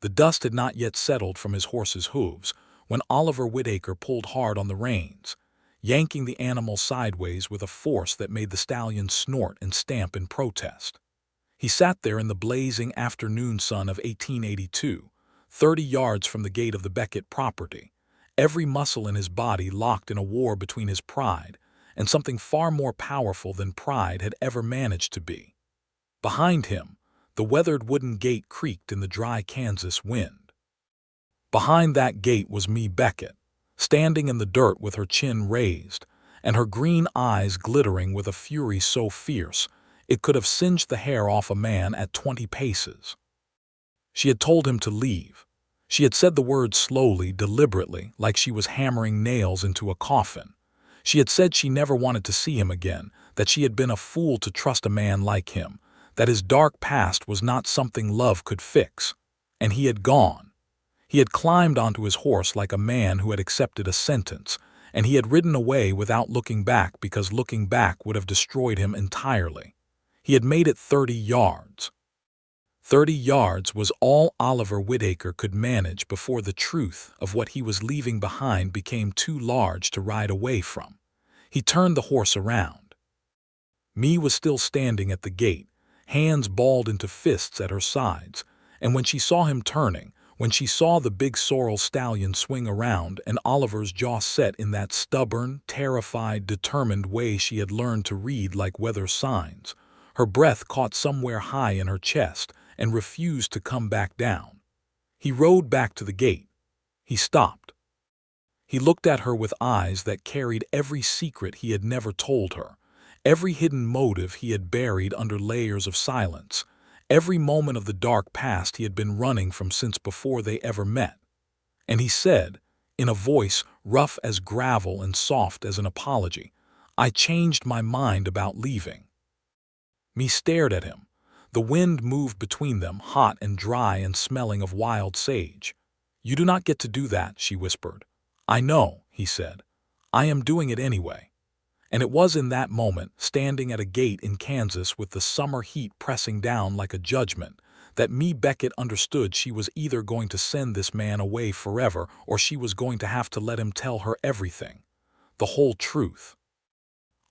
The dust had not yet settled from his horse's hooves when Oliver Whitaker pulled hard on the reins, yanking the animal sideways with a force that made the stallion snort and stamp in protest. He sat there in the blazing afternoon sun of 1882, 30 yards from the gate of the Beckett property, every muscle in his body locked in a war between his pride and something far more powerful than pride had ever managed to be. Behind him, the weathered wooden gate creaked in the dry Kansas wind. Behind that gate was Mae Beckett, standing in the dirt with her chin raised, and her green eyes glittering with a fury so fierce it could have singed the hair off a man at 20 paces. She had told him to leave. She had said the words slowly, deliberately, like she was hammering nails into a coffin. She had said she never wanted to see him again, that she had been a fool to trust a man like him, that his dark past was not something love could fix. And he had gone. He had climbed onto his horse like a man who had accepted a sentence, and he had ridden away without looking back because looking back would have destroyed him entirely. He had made it 30 yards. 30 yards was all Oliver Whitaker could manage before the truth of what he was leaving behind became too large to ride away from. He turned the horse around. Mae was still standing at the gate, hands balled into fists at her sides, and when she saw him turning, when she saw the big sorrel stallion swing around and Oliver's jaw set in that stubborn, terrified, determined way she had learned to read like weather signs, her breath caught somewhere high in her chest and refused to come back down. He rode back to the gate. He stopped. He looked at her with eyes that carried every secret he had never told her, every hidden motive he had buried under layers of silence, every moment of the dark past he had been running from since before they ever met. And he said, in a voice rough as gravel and soft as an apology, "I changed my mind about leaving." Mae stared at him. The wind moved between them, hot and dry and smelling of wild sage. "You do not get to do that," she whispered. "I know," he said. "I am doing it anyway." And it was in that moment, standing at a gate in Kansas with the summer heat pressing down like a judgment, that Mae Beckett understood she was either going to send this man away forever or she was going to have to let him tell her everything, the whole truth.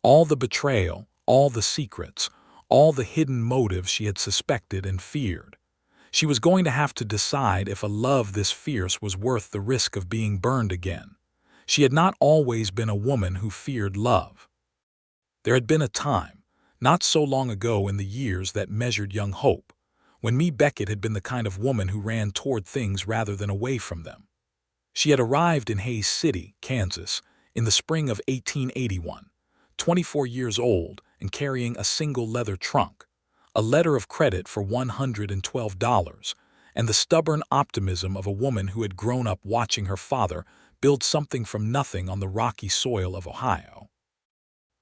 All the betrayal, all the secrets, all the hidden motives she had suspected and feared. She was going to have to decide if a love this fierce was worth the risk of being burned again. She had not always been a woman who feared love. There had been a time, not so long ago in the years that measured young hope, when Mae Beckett had been the kind of woman who ran toward things rather than away from them. She had arrived in Hays City, Kansas, in the spring of 1881, 24 years old and carrying a single leather trunk, a letter of credit for $112, and the stubborn optimism of a woman who had grown up watching her father build something from nothing on the rocky soil of Ohio.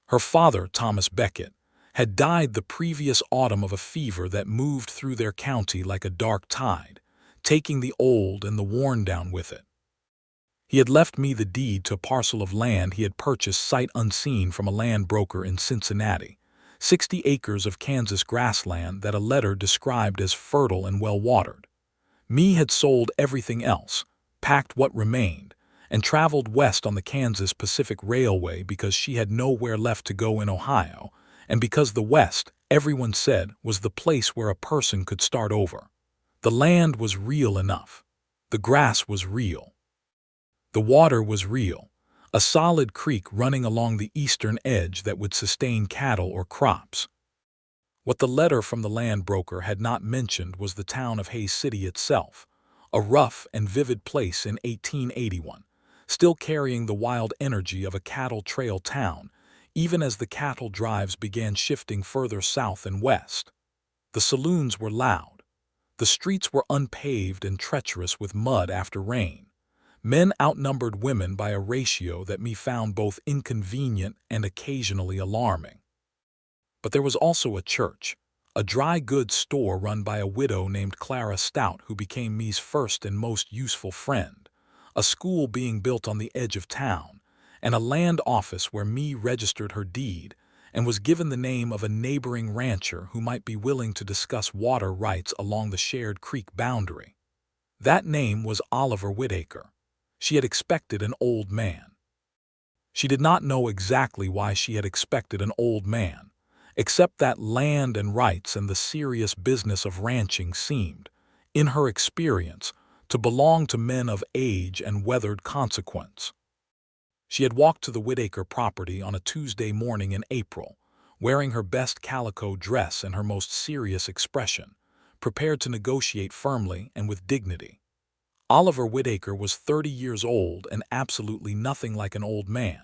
Her father, Thomas Beckett, had died the previous autumn of a fever that moved through their county like a dark tide, taking the old and the worn down with it. He had left me the deed to a parcel of land he had purchased sight unseen from a land broker in Cincinnati, 60 acres of Kansas grassland that a letter described as fertile and well-watered. Mae had sold everything else, packed what remained, and traveled west on the Kansas Pacific Railway because she had nowhere left to go in Ohio, and because the West, everyone said, was the place where a person could start over. The land was real enough. The grass was real. The water was real, a solid creek running along the eastern edge that would sustain cattle or crops. What the letter from the land broker had not mentioned was the town of Hays City itself, a rough and vivid place in 1881, still carrying the wild energy of a cattle trail town, even as the cattle drives began shifting further south and west. The saloons were loud. The streets were unpaved and treacherous with mud after rain. Men outnumbered women by a ratio that Mae found both inconvenient and occasionally alarming. But there was also a church, a dry goods store run by a widow named Clara Stout who became Mae's first and most useful friend, a school being built on the edge of town, and a land office where Mae registered her deed and was given the name of a neighboring rancher who might be willing to discuss water rights along the shared creek boundary. That name was Oliver Whitaker. She had expected an old man. She did not know exactly why she had expected an old man, except that land and rights and the serious business of ranching seemed, in her experience, to belong to men of age and weathered consequence. She had walked to the Whitaker property on a Tuesday morning in April, wearing her best calico dress and her most serious expression, prepared to negotiate firmly and with dignity. Oliver Whitaker was 30 years old and absolutely nothing like an old man.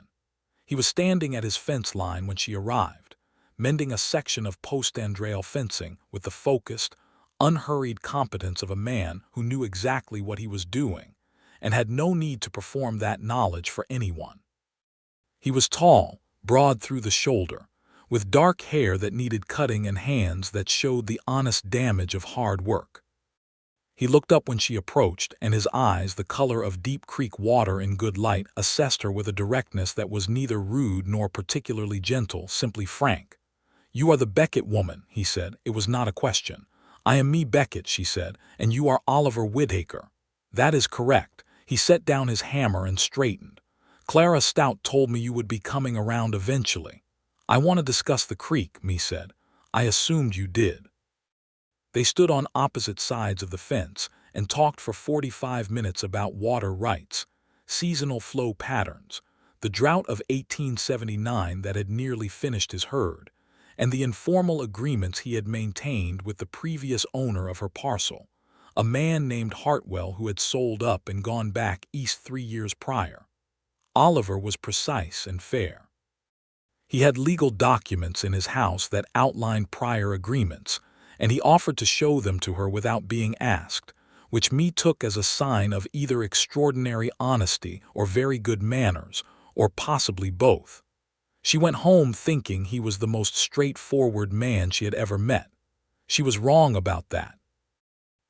He was standing at his fence line when she arrived, mending a section of post-andrail fencing with the focused, unhurried competence of a man who knew exactly what he was doing and had no need to perform that knowledge for anyone. He was tall, broad through the shoulder, with dark hair that needed cutting and hands that showed the honest damage of hard work. He looked up when she approached, and his eyes, the color of deep creek water in good light, assessed her with a directness that was neither rude nor particularly gentle, simply frank. "You are the Beckett woman," he said. It was not a question. "I am Mae Beckett," she said, "and you are Oliver Whitaker." "That is correct." He set down his hammer and straightened. "Clara Stout told me you would be coming around eventually." "I want to discuss the creek," Mae said. "I assumed you did." They stood on opposite sides of the fence and talked for 45 minutes about water rights, seasonal flow patterns, the drought of 1879 that had nearly finished his herd, and the informal agreements he had maintained with the previous owner of her parcel, a man named Hartwell who had sold up and gone back east 3 years prior. Oliver was precise and fair. He had legal documents in his house that outlined prior agreements, and he offered to show them to her without being asked, which Mae took as a sign of either extraordinary honesty or very good manners, or possibly both. She went home thinking he was the most straightforward man she had ever met. She was wrong about that.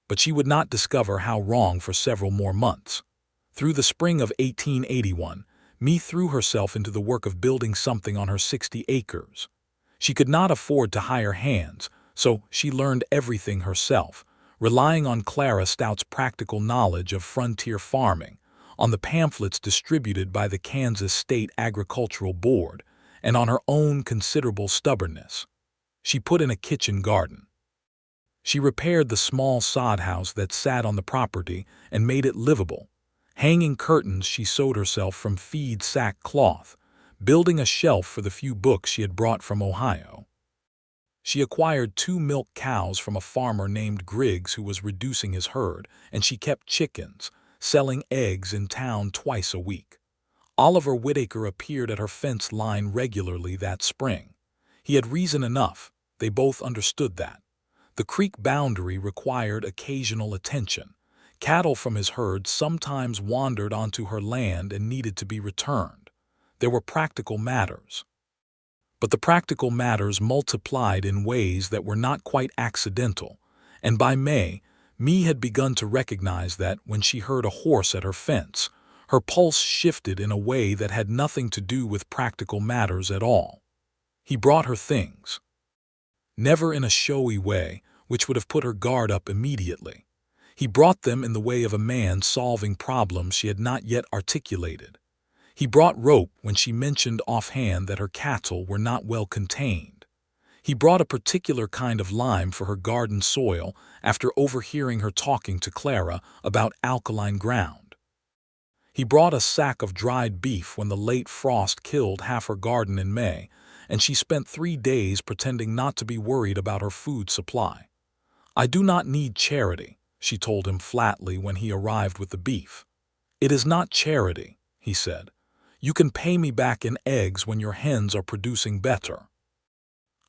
But she would not discover how wrong for several more months. Through the spring of 1881, Mae threw herself into the work of building something on her 60 acres. She could not afford to hire hands, so she learned everything herself, relying on Clara Stout's practical knowledge of frontier farming, on the pamphlets distributed by the Kansas State Agricultural Board, and on her own considerable stubbornness. She put in a kitchen garden. She repaired the small sod house that sat on the property and made it livable. Hanging curtains she sewed herself from feed sack cloth, building a shelf for the few books she had brought from Ohio. She acquired 2 milk cows from a farmer named Griggs who was reducing his herd, and she kept chickens, selling eggs in town twice a week. Oliver Whitaker appeared at her fence line regularly that spring. He had reason enough. They both understood that. The creek boundary required occasional attention. Cattle from his herd sometimes wandered onto her land and needed to be returned. There were practical matters. But the practical matters multiplied in ways that were not quite accidental, and by May, Mae had begun to recognize that when she heard a horse at her fence, her pulse shifted in a way that had nothing to do with practical matters at all. He brought her things. Never in a showy way, which would have put her guard up immediately. He brought them in the way of a man solving problems she had not yet articulated. He brought rope when she mentioned offhand that her cattle were not well contained. He brought a particular kind of lime for her garden soil after overhearing her talking to Clara about alkaline ground. He brought a sack of dried beef when the late frost killed half her garden in May, and she spent 3 days pretending not to be worried about her food supply. "I do not need charity," she told him flatly when he arrived with the beef. "It is not charity," he said. "You can pay me back in eggs when your hens are producing better.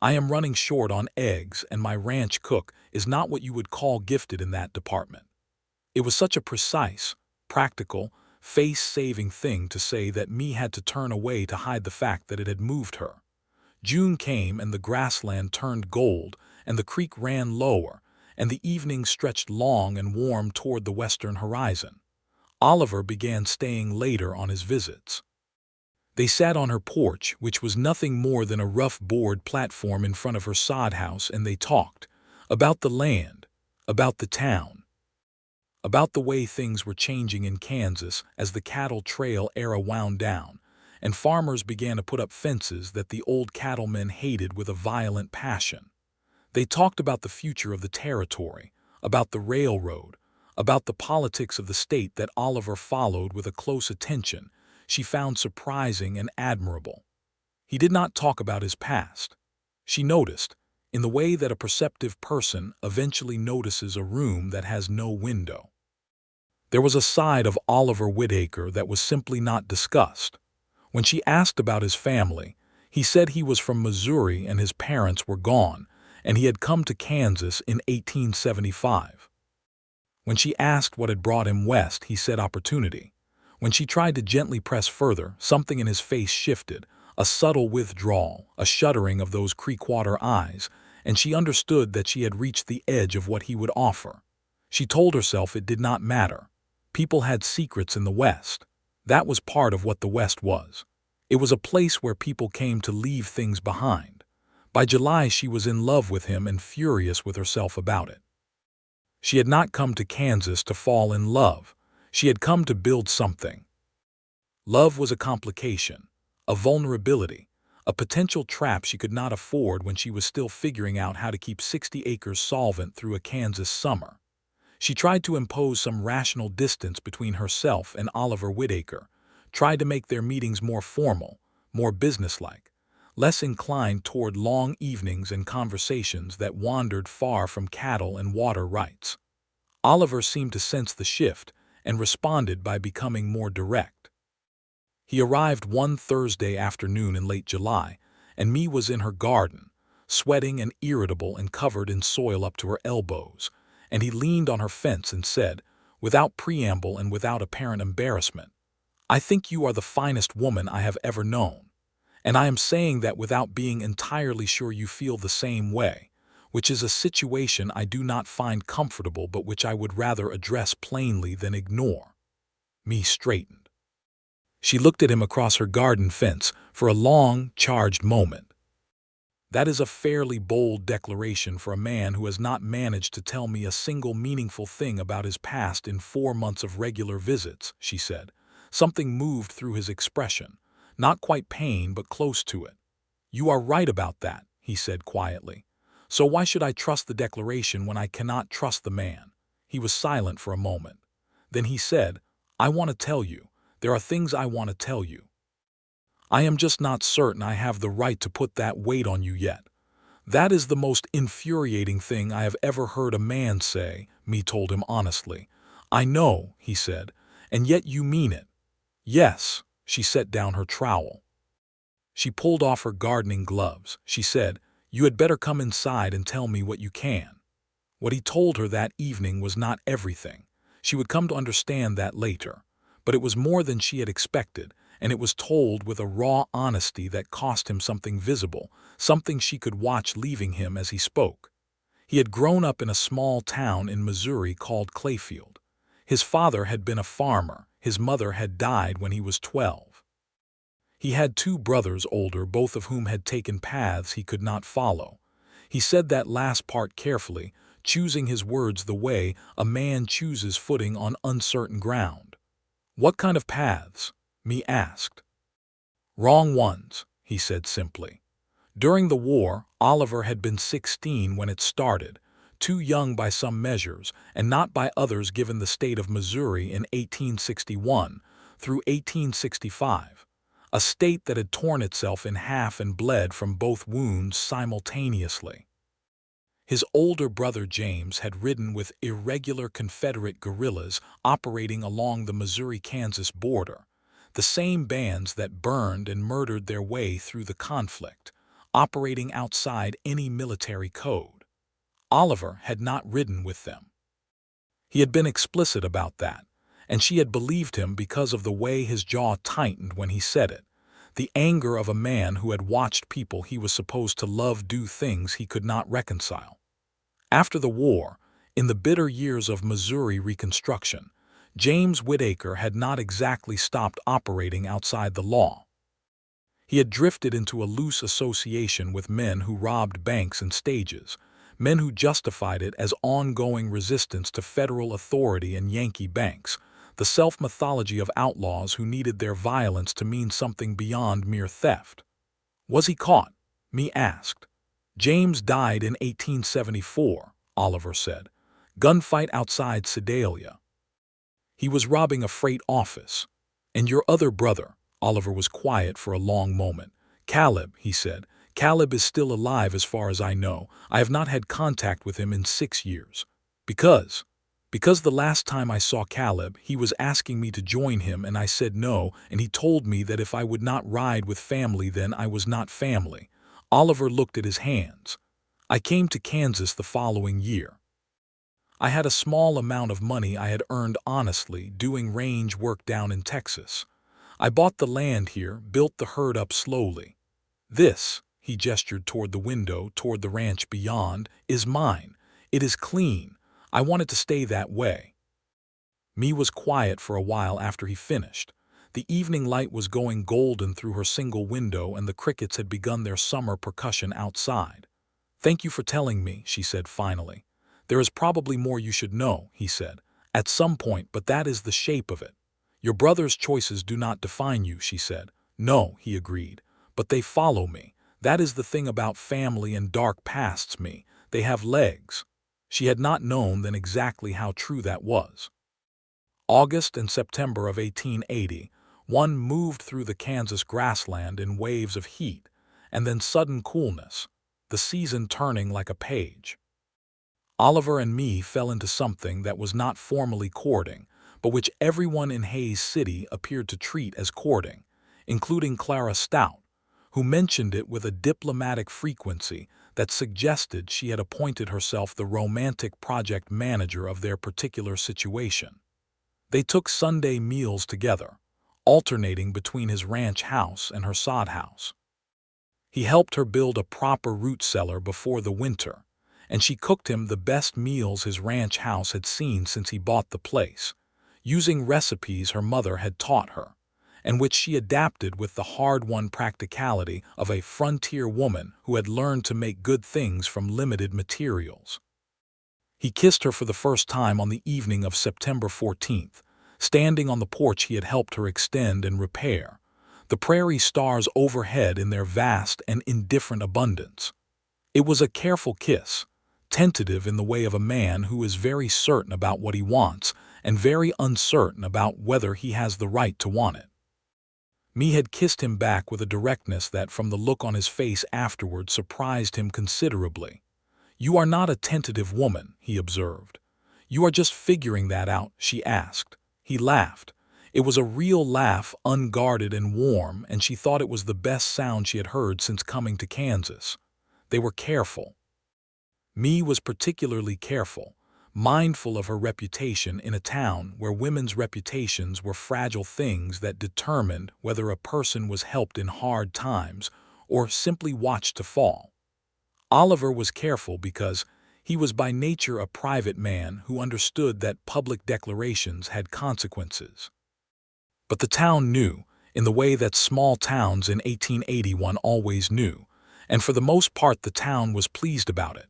I am running short on eggs, and my ranch cook is not what you would call gifted in that department." It was such a precise, practical, face-saving thing to say that Mae had to turn away to hide the fact that it had moved her. June came and the grassland turned gold and the creek ran lower, and the evening stretched long and warm toward the western horizon. Oliver began staying later on his visits. They sat on her porch, which was nothing more than a rough board platform in front of her sod house, and they talked about the land, about the town. about the way things were changing in Kansas as the cattle trail era wound down, and farmers began to put up fences that the old cattlemen hated with a violent passion. They talked about the future of the territory, about the railroad, about the politics of the state that Oliver followed with a close attention she found surprising and admirable. He did not talk about his past. She noticed, in the way that a perceptive person eventually notices a room that has no window. There was a side of Oliver Whitaker that was simply not discussed. When she asked about his family, he said he was from Missouri and his parents were gone, and he had come to Kansas in 1875. When she asked what had brought him west, he said opportunity. When she tried to gently press further, something in his face shifted, a subtle withdrawal, a shuddering of those creekwater eyes, and she understood that she had reached the edge of what he would offer. She told herself it did not matter. People had secrets in the West. That was part of what the West was. It was a place where people came to leave things behind. By July, she was in love with him and furious with herself about it. She had not come to Kansas to fall in love. She had come to build something. Love was a complication, a vulnerability, a potential trap she could not afford when she was still figuring out how to keep 60 acres solvent through a Kansas summer. She tried to impose some rational distance between herself and Oliver Whitaker, tried to make their meetings more formal, more businesslike, less inclined toward long evenings and conversations that wandered far from cattle and water rights. Oliver seemed to sense the shift and responded by becoming more direct. He arrived one Thursday afternoon in late July, and Mae was in her garden, sweating and irritable and covered in soil up to her elbows, and he leaned on her fence and said, without preamble and without apparent embarrassment, "I think you are the finest woman I have ever known, and I am saying that without being entirely sure you feel the same way, which is a situation I do not find comfortable but which I would rather address plainly than ignore." Mae straightened. She looked at him across her garden fence for a long, charged moment. "That is a fairly bold declaration for a man who has not managed to tell me a single meaningful thing about his past in 4 months of regular visits," she said. Something moved through his expression, not quite pain but close to it. "You are right about that," he said quietly. "So why should I trust the declaration when I cannot trust the man?" He was silent for a moment. Then he said, "I want to tell you. There are things I want to tell you. I am just not certain I have the right to put that weight on you yet." "That is the most infuriating thing I have ever heard a man say," Mae told him honestly. "I know," he said, "and yet you mean it." "Yes." She set down her trowel. She pulled off her gardening gloves. She said, "You had better come inside and tell me what you can." What he told her that evening was not everything. She would come to understand that later. But it was more than she had expected, and it was told with a raw honesty that cost him something visible, something she could watch leaving him as he spoke. He had grown up in a small town in Missouri called Clayfield. His father had been a farmer. His mother had died when he was 12. He had 2 brothers older, both of whom had taken paths he could not follow. He said that last part carefully, choosing his words the way a man chooses footing on uncertain ground. "What kind of paths?" Mae asked. "Wrong ones," he said simply. During the war, Oliver had been 16 when it started, too young by some measures and not by others given the state of Missouri in 1861 through 1865, a state that had torn itself in half and bled from both wounds simultaneously. His older brother James had ridden with irregular Confederate guerrillas operating along the Missouri-Kansas border, the same bands that burned and murdered their way through the conflict, operating outside any military code. Oliver had not ridden with them. He had been explicit about that, and she had believed him because of the way his jaw tightened when he said it, the anger of a man who had watched people he was supposed to love do things he could not reconcile. After the war, in the bitter years of Missouri Reconstruction, James Whitaker had not exactly stopped operating outside the law. He had drifted into a loose association with men who robbed banks and stages, men who justified it as ongoing resistance to federal authority and Yankee banks, the self-mythology of outlaws who needed their violence to mean something beyond mere theft. Was he caught? Me asked. James died in 1874, Oliver said. Gunfight outside Sedalia. He was robbing a freight office. And your other brother? Oliver was quiet for a long moment. Caleb, he said. Caleb is still alive as far as I know. I have not had contact with him in 6 years. Because the last time I saw Caleb, he was asking me to join him and I said no, and he told me that if I would not ride with family then I was not family. Oliver looked at his hands. I came to Kansas the following year. I had a small amount of money I had earned honestly doing range work down in Texas. I bought the land here, built the herd up slowly. This, he gestured toward the window, toward the ranch beyond, is mine. It is clean. I want it to stay that way. Me was quiet for a while after he finished. The evening light was going golden through her single window and the crickets had begun their summer percussion outside. Thank you for telling me, she said finally. There is probably more you should know, he said, at some point, but that is the shape of it. Your brother's choices do not define you, she said. No, he agreed, but they follow me. That is the thing about family and dark pasts, me. They have legs. She had not known then exactly how true that was. August and September of 1880, one moved through the Kansas grassland in waves of heat, and then sudden coolness, the season turning like a page. Oliver and me fell into something that was not formally courting, but which everyone in Hayes City appeared to treat as courting, including Clara Stout, who mentioned it with a diplomatic frequency that suggested she had appointed herself the romantic project manager of their particular situation. They took Sunday meals together, alternating between his ranch house and her sod house. He helped her build a proper root cellar before the winter, and she cooked him the best meals his ranch house had seen since he bought the place, using recipes her mother had taught her, and which she adapted with the hard-won practicality of a frontier woman who had learned to make good things from limited materials. He kissed her for the first time on the evening of September 14th, standing on the porch he had helped her extend and repair, the prairie stars overhead in their vast and indifferent abundance. It was a careful kiss, tentative in the way of a man who is very certain about what he wants and very uncertain about whether he has the right to want it. Me had kissed him back with a directness that, from the look on his face afterward, surprised him considerably. You are not a tentative woman, he observed. You are just figuring that out, she asked. He laughed. It was a real laugh, unguarded and warm, and she thought it was the best sound she had heard since coming to Kansas. They were careful. Me was particularly careful, mindful of her reputation in a town where women's reputations were fragile things that determined whether a person was helped in hard times or simply watched to fall. Oliver was careful because he was by nature a private man who understood that public declarations had consequences. But the town knew, in the way that small towns in 1881 always knew, and for the most part the town was pleased about it.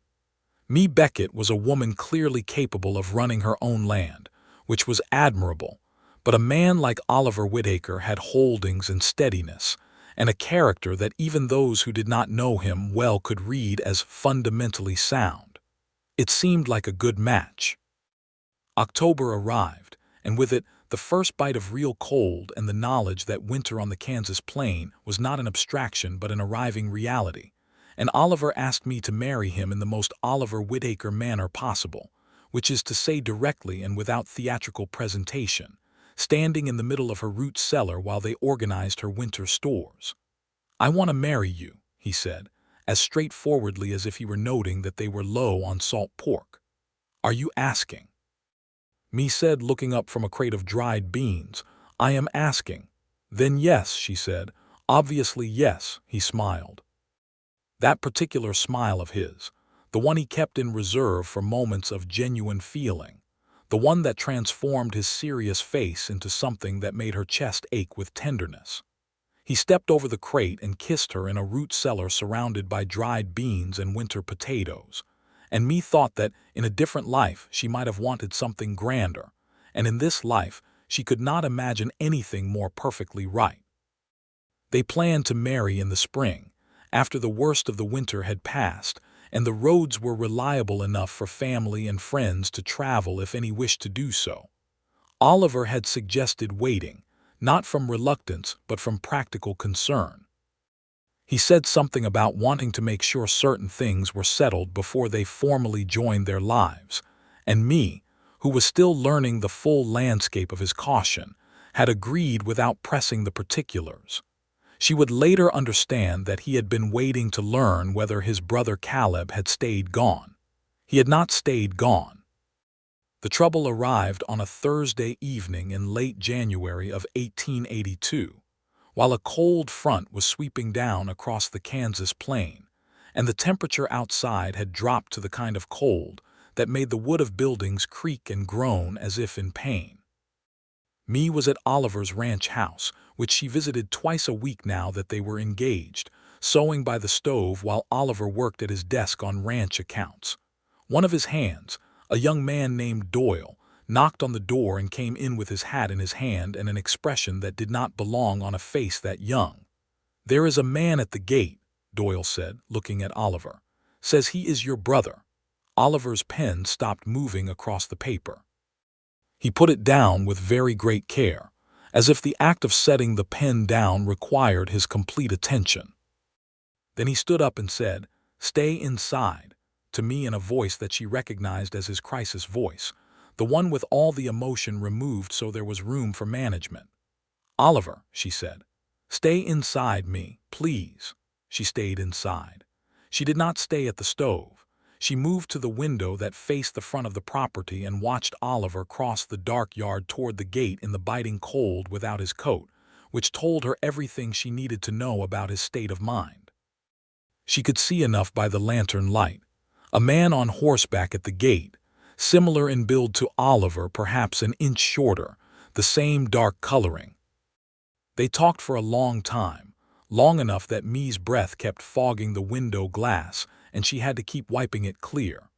Mae Beckett was a woman clearly capable of running her own land, which was admirable, but a man like Oliver Whitaker had holdings and steadiness, and a character that even those who did not know him well could read as fundamentally sound. It seemed like a good match. October arrived, and with it the first bite of real cold and the knowledge that winter on the Kansas plain was not an abstraction but an arriving reality, and Oliver asked me to marry him in the most Oliver Whitaker manner possible, which is to say directly and without theatrical presentation, standing in the middle of her root cellar while they organized her winter stores. I want to marry you, he said, as straightforwardly as if he were noting that they were low on salt pork. Are you asking? Me said, looking up from a crate of dried beans. I am asking. Then yes, she said. Obviously yes, he smiled. That particular smile of his, the one he kept in reserve for moments of genuine feeling, the one that transformed his serious face into something that made her chest ache with tenderness. He stepped over the crate and kissed her in a root cellar surrounded by dried beans and winter potatoes, and Mae thought that in a different life she might have wanted something grander, and in this life she could not imagine anything more perfectly right. They planned to marry in the spring, after the worst of the winter had passed, and the roads were reliable enough for family and friends to travel if any wished to do so. Oliver had suggested waiting, not from reluctance but from practical concern. He said something about wanting to make sure certain things were settled before they formally joined their lives, and Mae, who was still learning the full landscape of his caution, had agreed without pressing the particulars. She would later understand that he had been waiting to learn whether his brother Caleb had stayed gone. He had not stayed gone. The trouble arrived on a Thursday evening in late January of 1882, while a cold front was sweeping down across the Kansas plain, and the temperature outside had dropped to the kind of cold that made the wood of buildings creak and groan as if in pain. Mae was at Oliver's ranch house, which she visited twice a week now that they were engaged, sewing by the stove while Oliver worked at his desk on ranch accounts. One of his hands, a young man named Doyle, knocked on the door and came in with his hat in his hand and an expression that did not belong on a face that young. "There is a man at the gate," Doyle said, looking at Oliver. "Says he is your brother." Oliver's pen stopped moving across the paper. He put it down with very great care, as if the act of setting the pen down required his complete attention. Then he stood up and said, "Stay inside," to Mae in a voice that she recognized as his crisis voice, the one with all the emotion removed so there was room for management. "Oliver," she said, "stay inside, Mae, please." She stayed inside. She did not stay at the stove. She moved to the window that faced the front of the property and watched Oliver cross the dark yard toward the gate in the biting cold without his coat, which told her everything she needed to know about his state of mind. She could see enough by the lantern light. A man on horseback at the gate, similar in build to Oliver, perhaps an inch shorter, the same dark coloring. They talked for a long time, long enough that Mae's breath kept fogging the window glass, and she had to keep wiping it clear.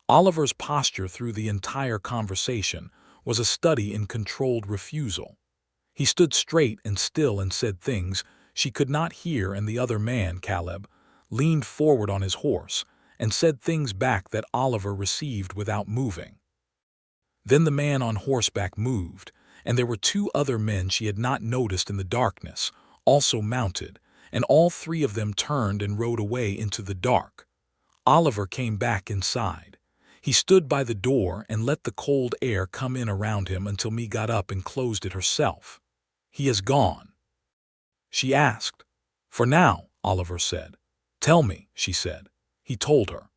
Oliver's posture through the entire conversation was a study in controlled refusal. He stood straight and still and said things she could not hear, and the other man, Caleb, leaned forward on his horse and said things back that Oliver received without moving. Then the man on horseback moved, and there were two other men she had not noticed in the darkness, also mounted, and all three of them turned and rode away into the dark. Oliver came back inside. He stood by the door and let the cold air come in around him until Mae got up and closed it herself. "He is gone?" she asked. "For now," Oliver said. "Tell me," she said. He told her.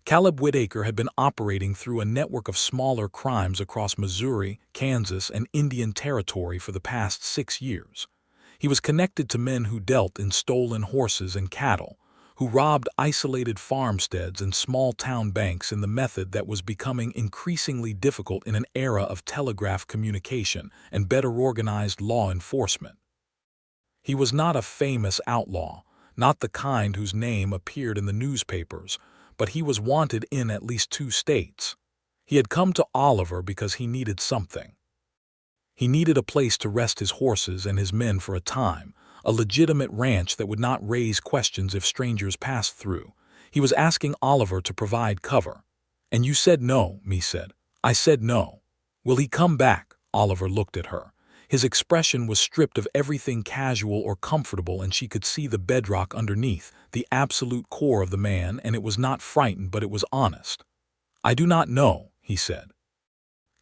Caleb Whitaker had been operating through a network of smaller crimes across Missouri, Kansas, and Indian Territory for the past 6 years. He was connected to men who dealt in stolen horses and cattle, who robbed isolated farmsteads and small-town banks in the method that was becoming increasingly difficult in an era of telegraph communication and better organized law enforcement. He was not a famous outlaw, not the kind whose name appeared in the newspapers, but he was wanted in at least 2 states. He had come to Oliver because he needed something. He needed a place to rest his horses and his men for a time, a legitimate ranch that would not raise questions if strangers passed through. He was asking Oliver to provide cover. "And you said no," Mae said. "I said no." "Will he come back?" Oliver looked at her. His expression was stripped of everything casual or comfortable, and she could see the bedrock underneath, the absolute core of the man, and it was not frightened, but it was honest. "I do not know," he said.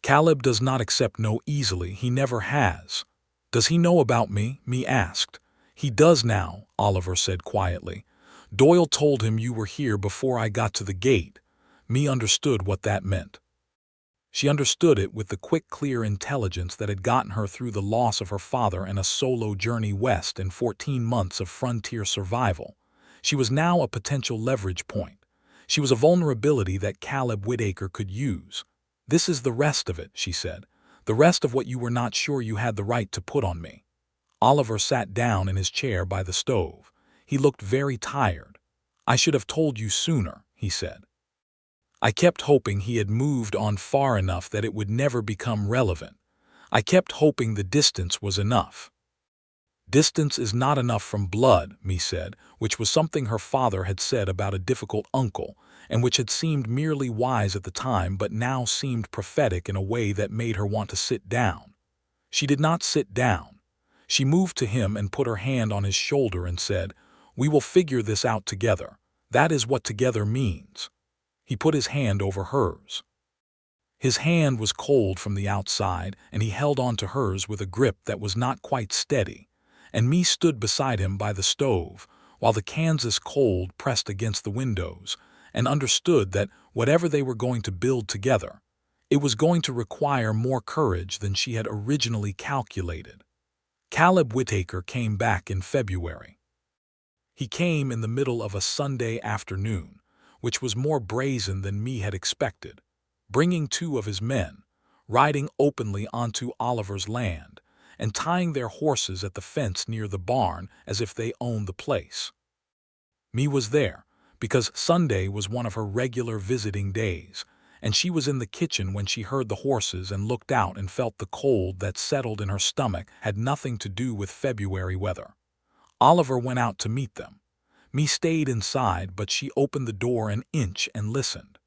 "Caleb does not accept no easily. He never has." "Does he know about me?" Mae asked. "He does now," Oliver said quietly. "Doyle told him you were here before I got to the gate." Mae understood what that meant. She understood it with the quick, clear intelligence that had gotten her through the loss of her father and a solo journey west and 14 months of frontier survival. She was now a potential leverage point. She was a vulnerability that Caleb Whitaker could use. "This is the rest of it," she said. "The rest of what you were not sure you had the right to put on me." Oliver sat down in his chair by the stove. He looked very tired. "I should have told you sooner," he said. I kept hoping he had moved on far enough that it would never become relevant. I kept hoping the distance was enough. Distance is not enough from blood, Mae said, which was something her father had said about a difficult uncle, and which had seemed merely wise at the time but now seemed prophetic in a way that made her want to sit down. She did not sit down. She moved to him and put her hand on his shoulder and said, "We will figure this out together. That is what together means." He put his hand over hers. His hand was cold from the outside, and he held on to hers with a grip that was not quite steady, and Mae stood beside him by the stove, while the Kansas cold pressed against the windows, and understood that whatever they were going to build together, it was going to require more courage than she had originally calculated. Caleb Whitaker came back in February. He came in the middle of a Sunday afternoon, which was more brazen than Mae had expected, bringing 2 of his men, riding openly onto Oliver's land, and tying their horses at the fence near the barn as if they owned the place. Mae was there, because Sunday was one of her regular visiting days, and she was in the kitchen when she heard the horses and looked out and felt the cold that settled in her stomach had nothing to do with February weather. Oliver went out to meet them. Mae stayed inside, but she opened the door an inch and listened.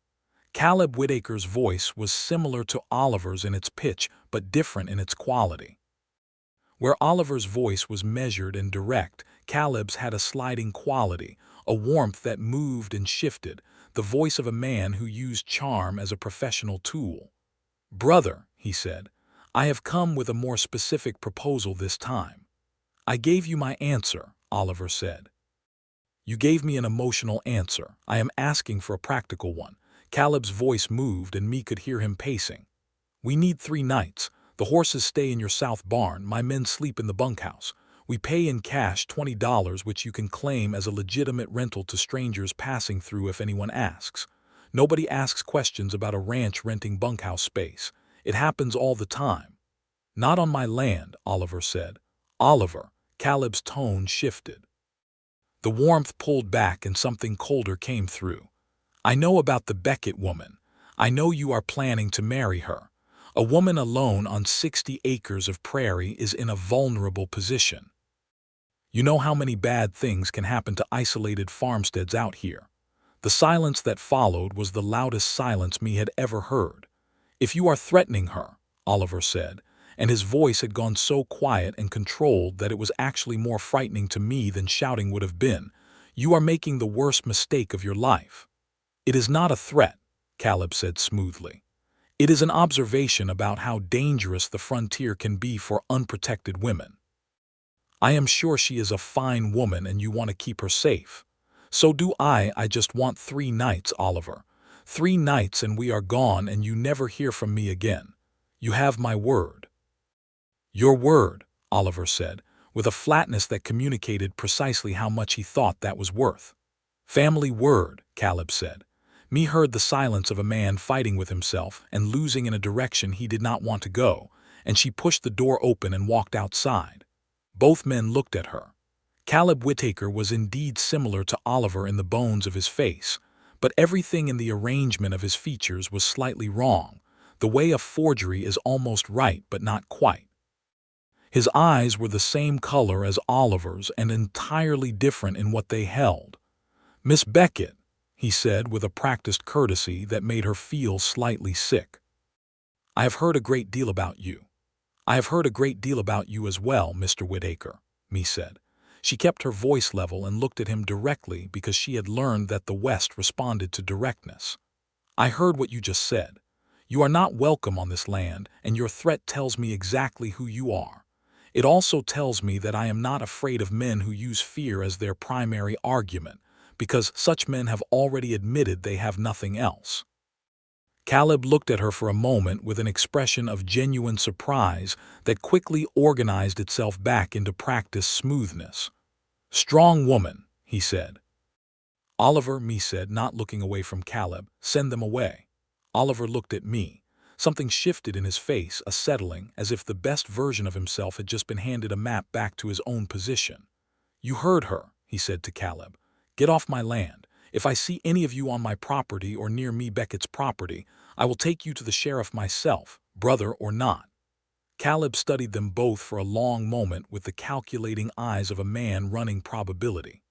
Caleb Whitaker's voice was similar to Oliver's in its pitch, but different in its quality. Where Oliver's voice was measured and direct, Caleb's had a sliding quality, a warmth that moved and shifted, the voice of a man who used charm as a professional tool. "Brother," he said, "I have come with a more specific proposal this time." "I gave you my answer," Oliver said. "You gave me an emotional answer. I am asking for a practical one." Caleb's voice moved and Mae could hear him pacing. "We need 3 nights. The horses stay in your south barn, my men sleep in the bunkhouse. We pay in cash $20, which you can claim as a legitimate rental to strangers passing through if anyone asks. Nobody asks questions about a ranch renting bunkhouse space. It happens all the time." "Not on my land," Oliver said. "Oliver," Caleb's tone shifted. The warmth pulled back and something colder came through. "I know about the Beckett woman. I know you are planning to marry her. A woman alone on 60 acres of prairie is in a vulnerable position. You know how many bad things can happen to isolated farmsteads out here." The silence that followed was the loudest silence Mae had ever heard. "If you are threatening her," Oliver said, and his voice had gone so quiet and controlled that it was actually more frightening to me than shouting would have been, "you are making the worst mistake of your life." "It is not a threat," Caleb said smoothly. "It is an observation about how dangerous the frontier can be for unprotected women. I am sure she is a fine woman and you want to keep her safe. So do I just want 3 nights, Oliver. 3 nights and we are gone and you never hear from me again. You have my word." "Your word," Oliver said, with a flatness that communicated precisely how much he thought that was worth. "Family word," Caleb said. Mae heard the silence of a man fighting with himself and losing in a direction he did not want to go, and she pushed the door open and walked outside. Both men looked at her. Caleb Whitaker was indeed similar to Oliver in the bones of his face, but everything in the arrangement of his features was slightly wrong. The way of forgery is almost right, but not quite. His eyes were the same color as Oliver's and entirely different in what they held. "Miss Beckett," he said with a practiced courtesy that made her feel slightly sick. "I have heard a great deal about you." "I have heard a great deal about you as well, Mr. Whitaker," Mae said. She kept her voice level and looked at him directly because she had learned that the West responded to directness. "I heard what you just said. You are not welcome on this land, and your threat tells me exactly who you are. It also tells me that I am not afraid of men who use fear as their primary argument, because such men have already admitted they have nothing else." Caleb looked at her for a moment with an expression of genuine surprise that quickly organized itself back into practiced smoothness. "Strong woman," he said. "Oliver," Mae said, not looking away from Caleb, "send them away." Oliver looked at me. Something shifted in his face, a settling, as if the best version of himself had just been handed a map back to his own position. "You heard her," he said to Caleb. "Get off my land. If I see any of you on my property or near Mae Beckett's property, I will take you to the sheriff myself, brother or not." Caleb studied them both for a long moment with the calculating eyes of a man running probability.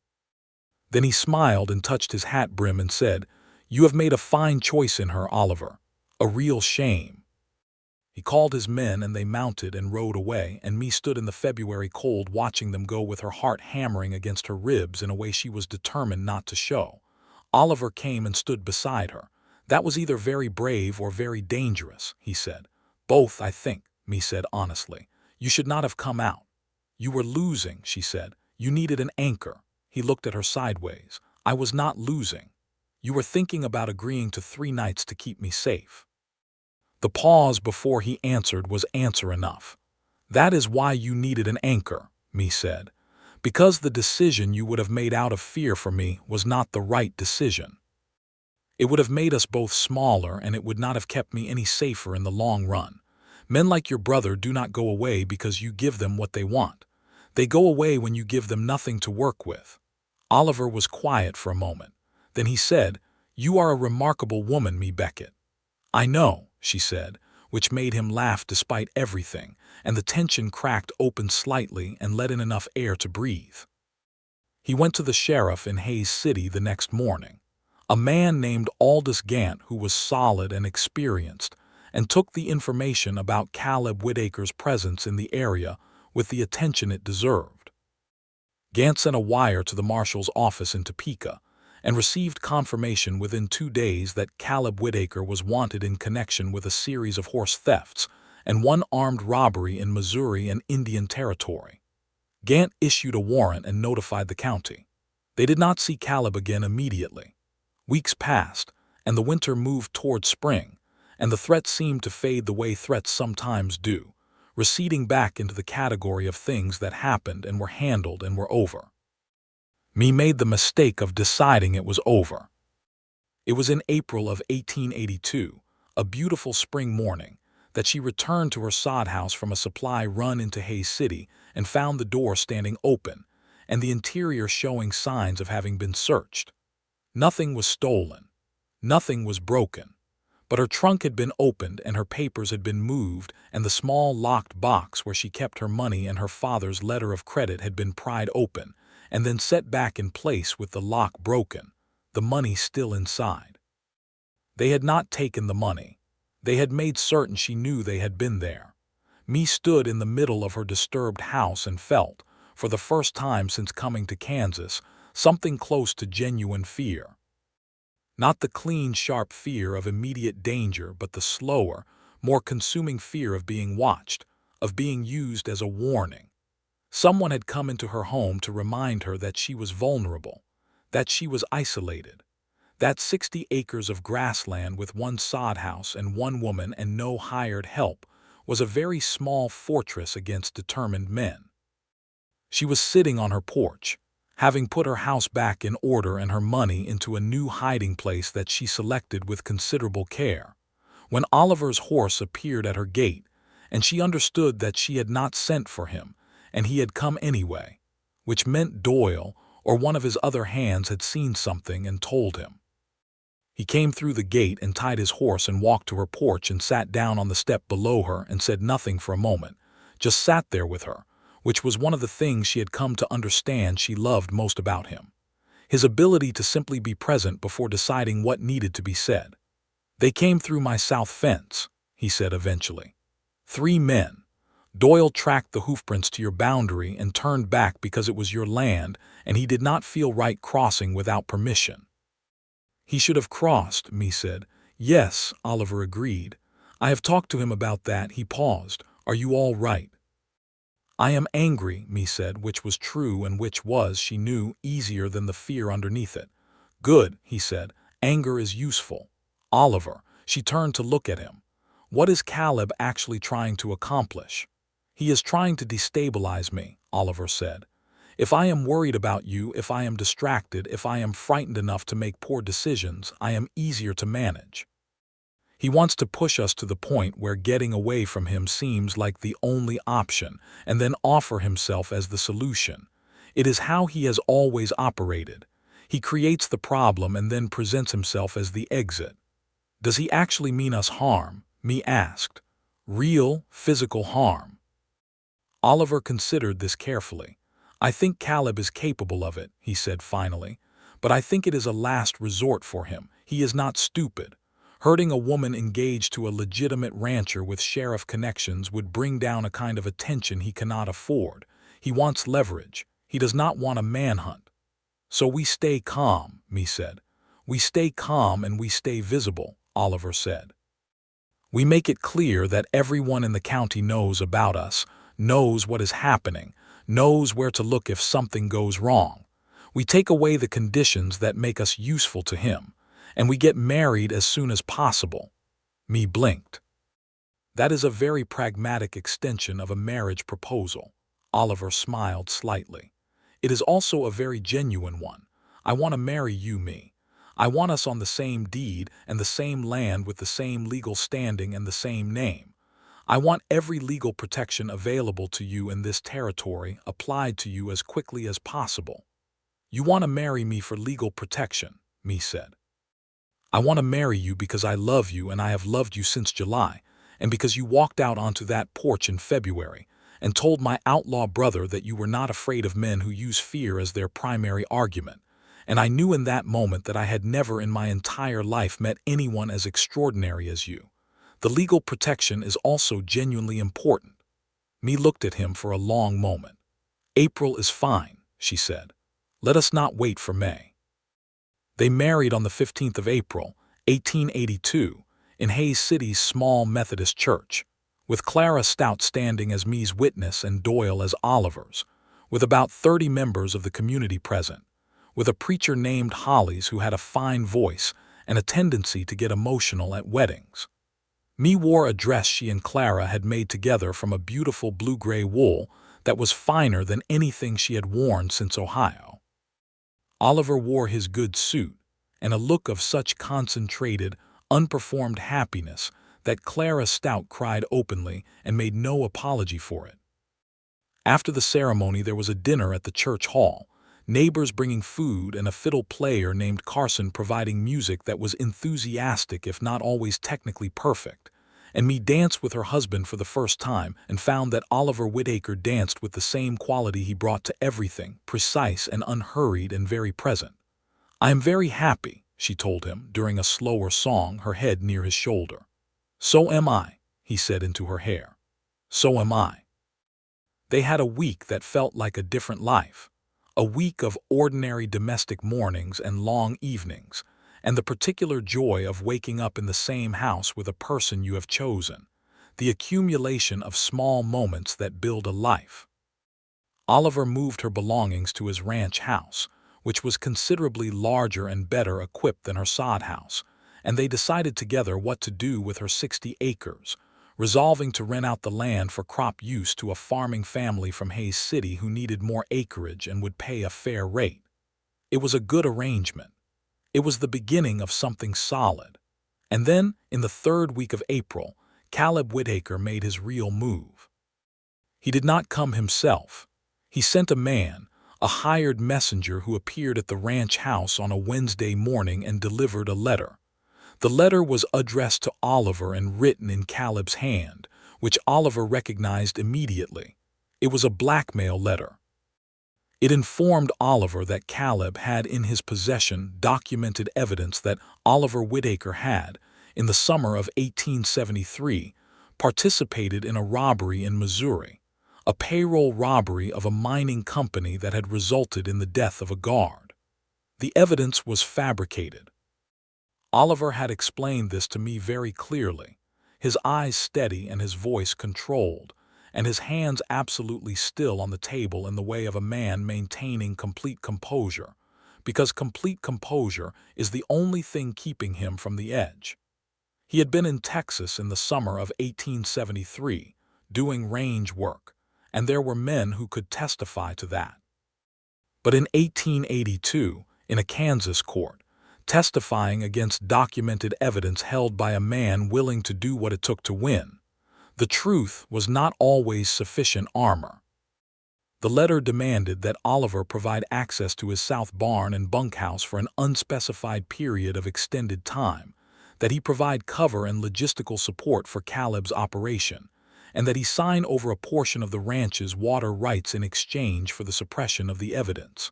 Then he smiled and touched his hat brim and said, "You have made a fine choice in her, Oliver. A real shame." He called his men and they mounted and rode away, and me stood in the February cold watching them go with her heart hammering against her ribs in a way she was determined not to show. Oliver came and stood beside her. "That was either very brave or very dangerous," he said. "Both, I think," me said honestly. "You should not have come out." "You were losing," she said. "You needed an anchor." He looked at her sideways. "I was not losing. You were thinking about agreeing to 3 nights to keep me safe." The pause before he answered was answer enough. "That is why you needed an anchor," me said. "Because the decision you would have made out of fear for me was not the right decision. It would have made us both smaller, and it would not have kept me any safer in the long run. Men like your brother do not go away because you give them what they want. They go away when you give them nothing to work with." Oliver was quiet for a moment. Then he said, "You are a remarkable woman, Mae Beckett." "I know," she said, which made him laugh despite everything, and the tension cracked open slightly and let in enough air to breathe. He went to the sheriff in Hayes City the next morning, a man named Aldous Gant who was solid and experienced, and took the information about Caleb Whitaker's presence in the area with the attention it deserved. Gant sent a wire to the marshal's office in Topeka, and received confirmation within 2 days that Caleb Whitaker was wanted in connection with a series of horse thefts and 1 armed robbery in Missouri and Indian Territory. Gant issued a warrant and notified the county. They did not see Caleb again immediately. Weeks passed, and the winter moved toward spring, and the threat seemed to fade the way threats sometimes do, receding back into the category of things that happened and were handled and were over. Me made the mistake of deciding it was over. It was in April of 1882, a beautiful spring morning, that she returned to her sod house from a supply run into Hayes City and found the door standing open and the interior showing signs of having been searched. Nothing was stolen. Nothing was broken. But her trunk had been opened and her papers had been moved, and the small locked box where she kept her money and her father's letter of credit had been pried open and then set back in place with the lock broken, the money still inside. They had not taken the money. They had made certain she knew they had been there. Me stood in the middle of her disturbed house and felt, for the first time since coming to Kansas, something close to genuine fear. Not the clean, sharp fear of immediate danger, but the slower, more consuming fear of being watched, of being used as a warning. Someone had come into her home to remind her that she was vulnerable, that she was isolated, that 60 acres of grassland with 1 sod house and 1 woman and no hired help was a very small fortress against determined men. She was sitting on her porch, having put her house back in order and her money into a new hiding place that she selected with considerable care, when Oliver's horse appeared at her gate, and she understood that she had not sent for him, and he had come anyway, which meant Doyle or one of his other hands had seen something and told him. He came through the gate and tied his horse and walked to her porch and sat down on the step below her and said nothing for a moment, just sat there with her, which was one of the things she had come to understand she loved most about him. His ability to simply be present before deciding what needed to be said. "They came through my south fence," he said eventually. 3 men. Doyle tracked the hoofprints to your boundary and turned back because it was your land and he did not feel right crossing without permission. "He should have crossed," me said. "Yes," Oliver agreed. "I have talked to him about that." He paused. "Are you all right?" "I am angry," me said, which was true and which was, she knew, easier than the fear underneath it. "Good," he said. "Anger is useful." "Oliver," she turned to look at him. "What is Caleb actually trying to accomplish?" "He is trying to destabilize me," Oliver said. "If I am worried about you, if I am distracted, if I am frightened enough to make poor decisions, I am easier to manage. He wants to push us to the point where getting away from him seems like the only option, and then offer himself as the solution. It is how he has always operated. He creates the problem and then presents himself as the exit. Does he actually mean us harm? Me asked. Real, physical harm. Oliver considered this carefully. I think Caleb is capable of it, he said finally. But I think it is a last resort for him. He is not stupid. Hurting a woman engaged to a legitimate rancher with sheriff connections would bring down a kind of attention he cannot afford. He wants leverage. He does not want a manhunt. So we stay calm, me said. We stay calm and we stay visible, Oliver said. We make it clear that everyone in the county knows about us, knows what is happening, knows where to look if something goes wrong. We take away the conditions that make us useful to him, and we get married as soon as possible. Me blinked. That is a very pragmatic extension of a marriage proposal. Oliver smiled slightly. It is also a very genuine one. I want to marry you, me. I want us on the same deed and the same land with the same legal standing and the same name. I want every legal protection available to you in this territory applied to you as quickly as possible. You want to marry me for legal protection, me said. I want to marry you because I love you and I have loved you since July, and because you walked out onto that porch in February and told my outlaw brother that you were not afraid of men who use fear as their primary argument. And I knew in that moment that I had never in my entire life met anyone as extraordinary as you. The legal protection is also genuinely important. Me looked at him for a long moment. April is fine, she said. Let us not wait for May. They married on the 15th of April, 1882, in Hayes City's small Methodist church, with Clara Stout standing as Me's witness and Doyle as Oliver's, with about 30 members of the community present, with a preacher named Hollies who had a fine voice and a tendency to get emotional at weddings. Me wore a dress she and Clara had made together from a beautiful blue-gray wool that was finer than anything she had worn since Ohio. Oliver wore his good suit, and a look of such concentrated, unperformed happiness that Clara Stout cried openly and made no apology for it. After the ceremony there was a dinner at the church hall, neighbors bringing food and a fiddle player named Carson providing music that was enthusiastic if not always technically perfect, and me danced with her husband for the first time and found that Oliver Whitaker danced with the same quality he brought to everything, precise and unhurried and very present. I am very happy, she told him during a slower song, her head near his shoulder. So am I, he said into her hair. So am I. They had a week that felt like a different life. A week of ordinary domestic mornings and long evenings, and the particular joy of waking up in the same house with a person you have chosen, the accumulation of small moments that build a life. Oliver moved her belongings to his ranch house, which was considerably larger and better equipped than her sod house, and they decided together what to do with her 60 acres, resolving to rent out the land for crop use to a farming family from Hayes City who needed more acreage and would pay a fair rate. It was a good arrangement. It was the beginning of something solid. And then, in the 3rd week of April, Caleb Whitaker made his real move. He did not come himself. He sent a man, a hired messenger who appeared at the ranch house on a Wednesday morning and delivered a letter. The letter was addressed to Oliver and written in Caleb's hand, which Oliver recognized immediately. It was a blackmail letter. It informed Oliver that Caleb had in his possession documented evidence that Oliver Whitaker had, in the summer of 1873, participated in a robbery in Missouri, a payroll robbery of a mining company that had resulted in the death of a guard. The evidence was fabricated. Oliver had explained this to me very clearly, his eyes steady and his voice controlled, and his hands absolutely still on the table in the way of a man maintaining complete composure, because complete composure is the only thing keeping him from the edge. He had been in Texas in the summer of 1873, doing range work, and there were men who could testify to that. But in 1882, in a Kansas court, testifying against documented evidence held by a man willing to do what it took to win, the truth was not always sufficient armor. The letter demanded that Oliver provide access to his south barn and bunkhouse for an unspecified period of extended time, that he provide cover and logistical support for Caleb's operation, and that he sign over a portion of the ranch's water rights in exchange for the suppression of the evidence.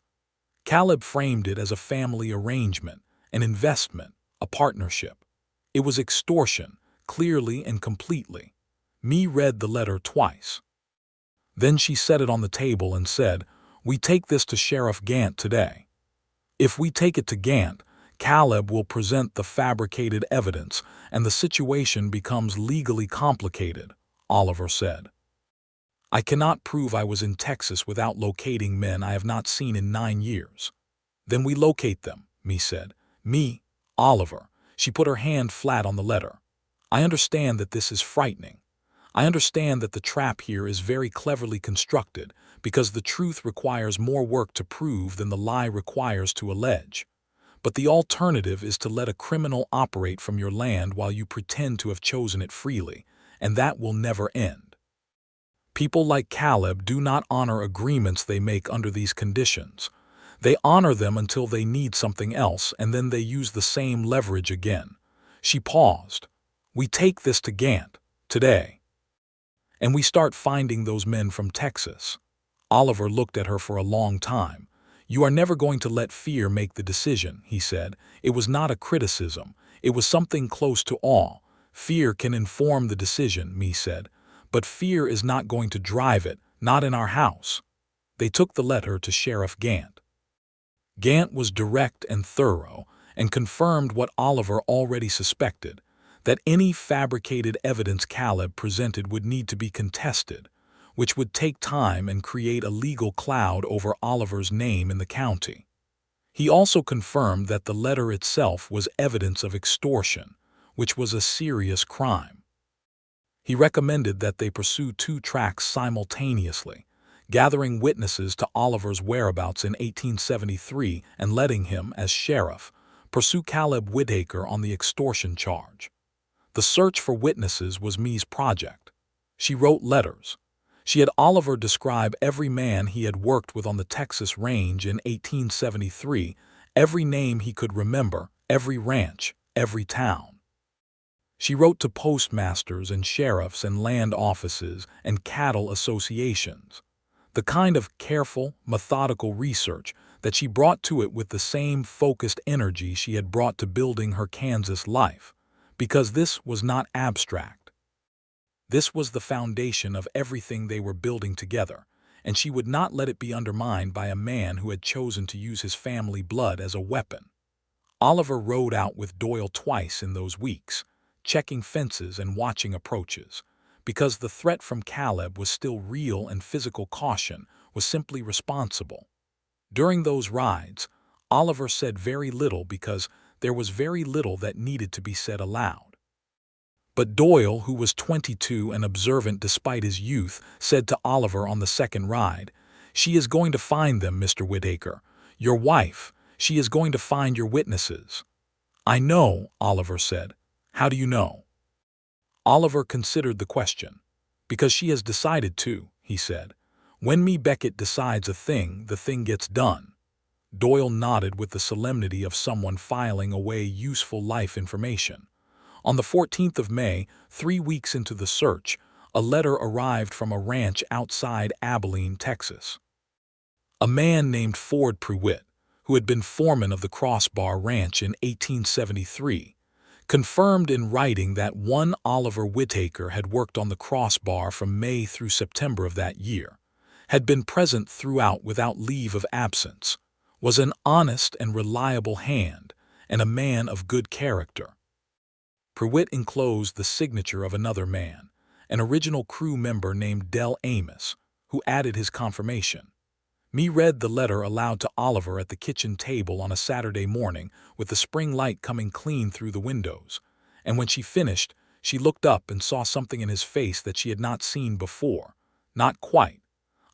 Caleb framed it as a family arrangement, an investment, a partnership. It was extortion, clearly and completely. Mae read the letter twice. Then she set it on the table and said, "We take this to Sheriff Gant today. If we take it to Gant, Caleb will present the fabricated evidence and the situation becomes legally complicated," Oliver said. "I cannot prove I was in Texas without locating men I have not seen in 9 years. Then we locate them," Mae said. "Me, Oliver." She put her hand flat on the letter. "I understand that this is frightening. I understand that the trap here is very cleverly constructed because the truth requires more work to prove than the lie requires to allege. But the alternative is to let a criminal operate from your land while you pretend to have chosen it freely, and that will never end. People like Caleb do not honor agreements they make under these conditions. They honor them until they need something else, and then they use the same leverage again." She paused. "We take this to Gant, today. And we start finding those men from Texas." Oliver looked at her for a long time. "You are never going to let fear make the decision," he said. It was not a criticism. It was something close to awe. "Fear can inform the decision," Mae said, "but fear is not going to drive it, not in our house." They took the letter to Sheriff Gant. Gant was direct and thorough and confirmed what Oliver already suspected, that any fabricated evidence Caleb presented would need to be contested, which would take time and create a legal cloud over Oliver's name in the county. He also confirmed that the letter itself was evidence of extortion, which was a serious crime. He recommended that they pursue 2 tracks simultaneously, gathering witnesses to Oliver's whereabouts in 1873 and letting him, as sheriff, pursue Caleb Whitaker on the extortion charge. The search for witnesses was Mae's project. She wrote letters. She had Oliver describe every man he had worked with on the Texas range in 1873, every name he could remember, every ranch, every town. She wrote to postmasters and sheriffs and land offices and cattle associations, the kind of careful, methodical research that she brought to it with the same focused energy she had brought to building her Kansas life. Because this was not abstract. This was the foundation of everything they were building together, and she would not let it be undermined by a man who had chosen to use his family blood as a weapon. Oliver rode out with Doyle twice in those weeks, checking fences and watching approaches, because the threat from Caleb was still real and physical caution was simply responsible. During those rides, Oliver said very little because there was very little that needed to be said aloud. But Doyle, who was 22 and observant despite his youth, said to Oliver on the second ride, "She is going to find them, Mr. Whitaker. Your wife. She is going to find your witnesses." "I know," Oliver said. "How do you know?" Oliver considered the question. "Because she has decided to," he said. "When Mae Beckett decides a thing, the thing gets done." Doyle nodded with the solemnity of someone filing away useful life information. On the 14th of May, 3 weeks into the search, a letter arrived from a ranch outside Abilene, Texas. A man named Ford Pruitt, who had been foreman of the Crossbar Ranch in 1873, confirmed in writing that one Oliver Whitaker had worked on the Crossbar from May through September of that year, had been present throughout without leave of absence, was an honest and reliable hand, and a man of good character. Pruitt enclosed the signature of another man, an original crew member named Del Amos, who added his confirmation. Mae read the letter aloud to Oliver at the kitchen table on a Saturday morning with the spring light coming clean through the windows, and when she finished, she looked up and saw something in his face that she had not seen before. Not quite.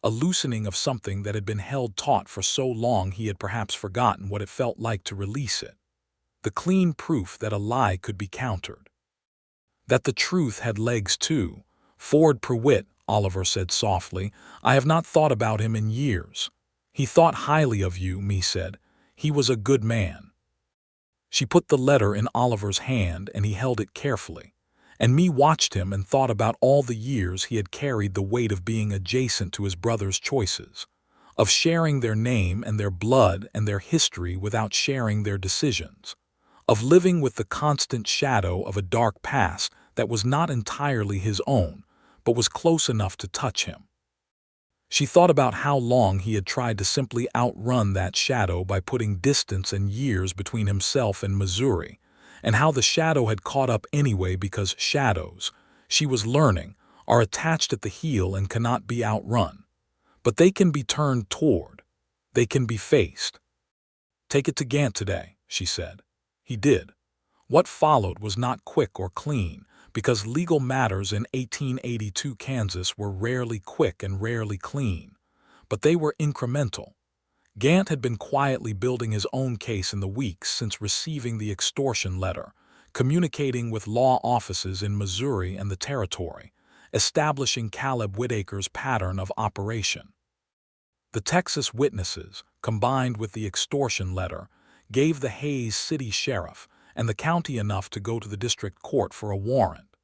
A loosening of something that had been held taut for so long he had perhaps forgotten what it felt like to release it. The clean proof that a lie could be countered. That the truth had legs too. Ford Pruitt, Oliver said softly. "I have not thought about him in years." "He thought highly of you," Mae said. "He was a good man." She put the letter in Oliver's hand and he held it carefully. And Mae watched him and thought about all the years he had carried the weight of being adjacent to his brother's choices, of sharing their name and their blood and their history without sharing their decisions, of living with the constant shadow of a dark past that was not entirely his own, but was close enough to touch him. She thought about how long he had tried to simply outrun that shadow by putting distance and years between himself and Missouri, and how the shadow had caught up anyway because shadows, she was learning, are attached at the heel and cannot be outrun. But they can be turned toward. They can be faced. "Take it to Gant today," she said. He did. What followed was not quick or clean, because legal matters in 1882 Kansas were rarely quick and rarely clean. But they were incremental. Gant had been quietly building his own case in the weeks since receiving the extortion letter, communicating with law offices in Missouri and the Territory, establishing Caleb Whitaker's pattern of operation. The Texas witnesses, combined with the extortion letter, gave the Hays City Sheriff and the county enough to go to the district court for a warrant.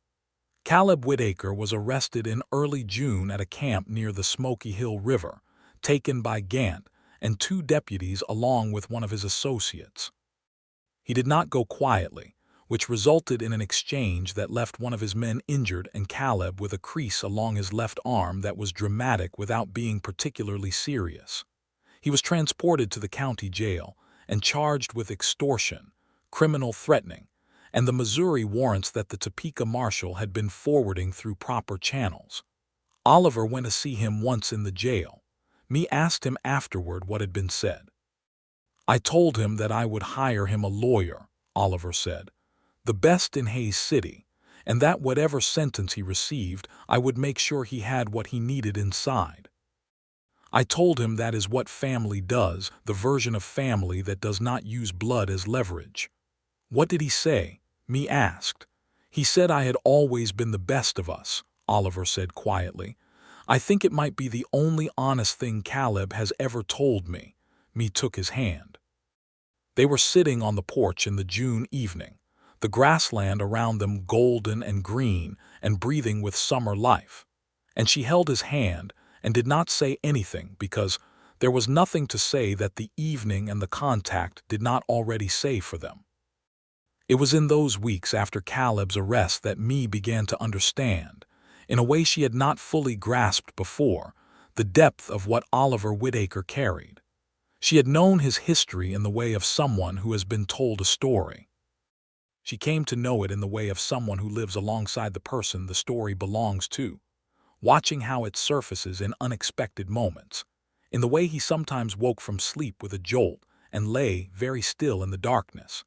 Caleb Whitaker was arrested in early June at a camp near the Smoky Hill River, taken by Gant and 2 deputies along with one of his associates. He did not go quietly, which resulted in an exchange that left one of his men injured and Caleb with a crease along his left arm that was dramatic without being particularly serious. He was transported to the county jail and charged with extortion, criminal threatening, and the Missouri warrants that the Topeka marshal had been forwarding through proper channels. Oliver went to see him once in the jail. Mae asked him afterward what had been said. "I told him that I would hire him a lawyer," Oliver said, "the best in Hays City, and that whatever sentence he received, I would make sure he had what he needed inside. I told him that is what family does, the version of family that does not use blood as leverage." "What did he say?" Mae asked. "He said I had always been the best of us," Oliver said quietly. "I think it might be the only honest thing Caleb has ever told me." Mae took his hand. They were sitting on the porch in the June evening, the grassland around them golden and green and breathing with summer life. And she held his hand and did not say anything because there was nothing to say that the evening and the contact did not already say for them. It was in those weeks after Caleb's arrest that Mae began to understand, in a way she had not fully grasped before, the depth of what Oliver Whitaker carried. She had known his history in the way of someone who has been told a story. She came to know it in the way of someone who lives alongside the person the story belongs to, watching how it surfaces in unexpected moments, in the way he sometimes woke from sleep with a jolt and lay very still in the darkness,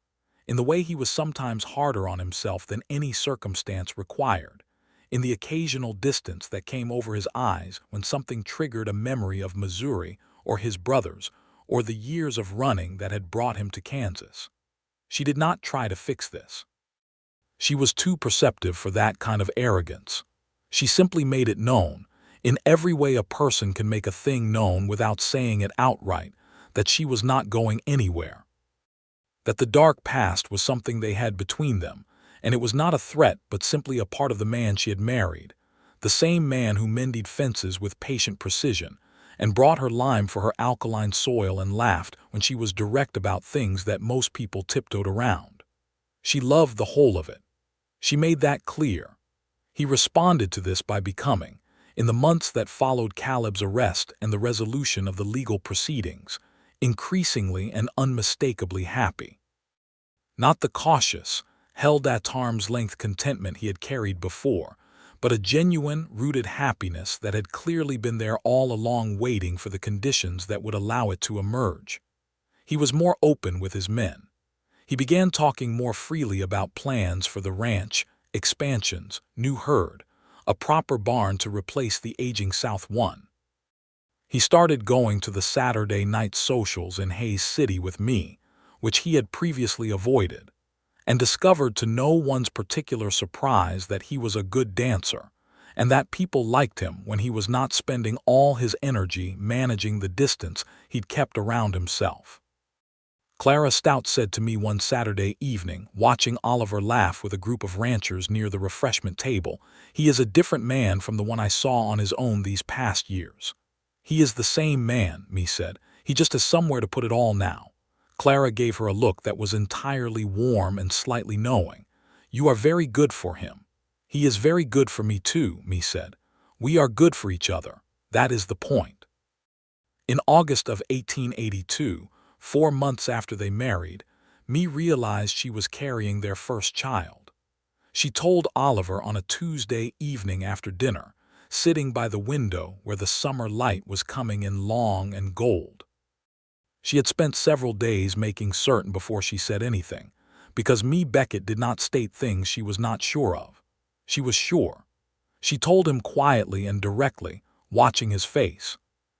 in the way he was sometimes harder on himself than any circumstance required, in the occasional distance that came over his eyes when something triggered a memory of Missouri or his brothers or the years of running that had brought him to Kansas. She did not try to fix this. She was too perceptive for that kind of arrogance. She simply made it known, in every way a person can make a thing known without saying it outright, that she was not going anywhere. That the dark past was something they had between them, and it was not a threat but simply a part of the man she had married, the same man who mended fences with patient precision, and brought her lime for her alkaline soil and laughed when she was direct about things that most people tiptoed around. She loved the whole of it. She made that clear. He responded to this by becoming, in the months that followed Caleb's arrest and the resolution of the legal proceedings, increasingly and unmistakably happy. Not the cautious, held at arm's length contentment he had carried before, but a genuine, rooted happiness that had clearly been there all along waiting for the conditions that would allow it to emerge. He was more open with his men. He began talking more freely about plans for the ranch, expansions, new herd, a proper barn to replace the aging South one. He started going to the Saturday night socials in Hays City with me, which he had previously avoided, and discovered to no one's particular surprise that he was a good dancer, and that people liked him when he was not spending all his energy managing the distance he'd kept around himself. Clara Stout said to me one Saturday evening, watching Oliver laugh with a group of ranchers near the refreshment table, "He is a different man from the one I saw on his own these past years." "He is the same man," Mee said. "He just has somewhere to put it all now." Clara gave her a look that was entirely warm and slightly knowing. "You are very good for him." "He is very good for me too," Mee said. "We are good for each other. That is the point." In August of 1882, 4 months after they married, Mee realized she was carrying their first child. She told Oliver on a Tuesday evening after dinner, sitting by the window where the summer light was coming in long and gold. She had spent several days making certain before she said anything, because Mae Beckett did not state things she was not sure of. She was sure. She told him quietly and directly, watching his face.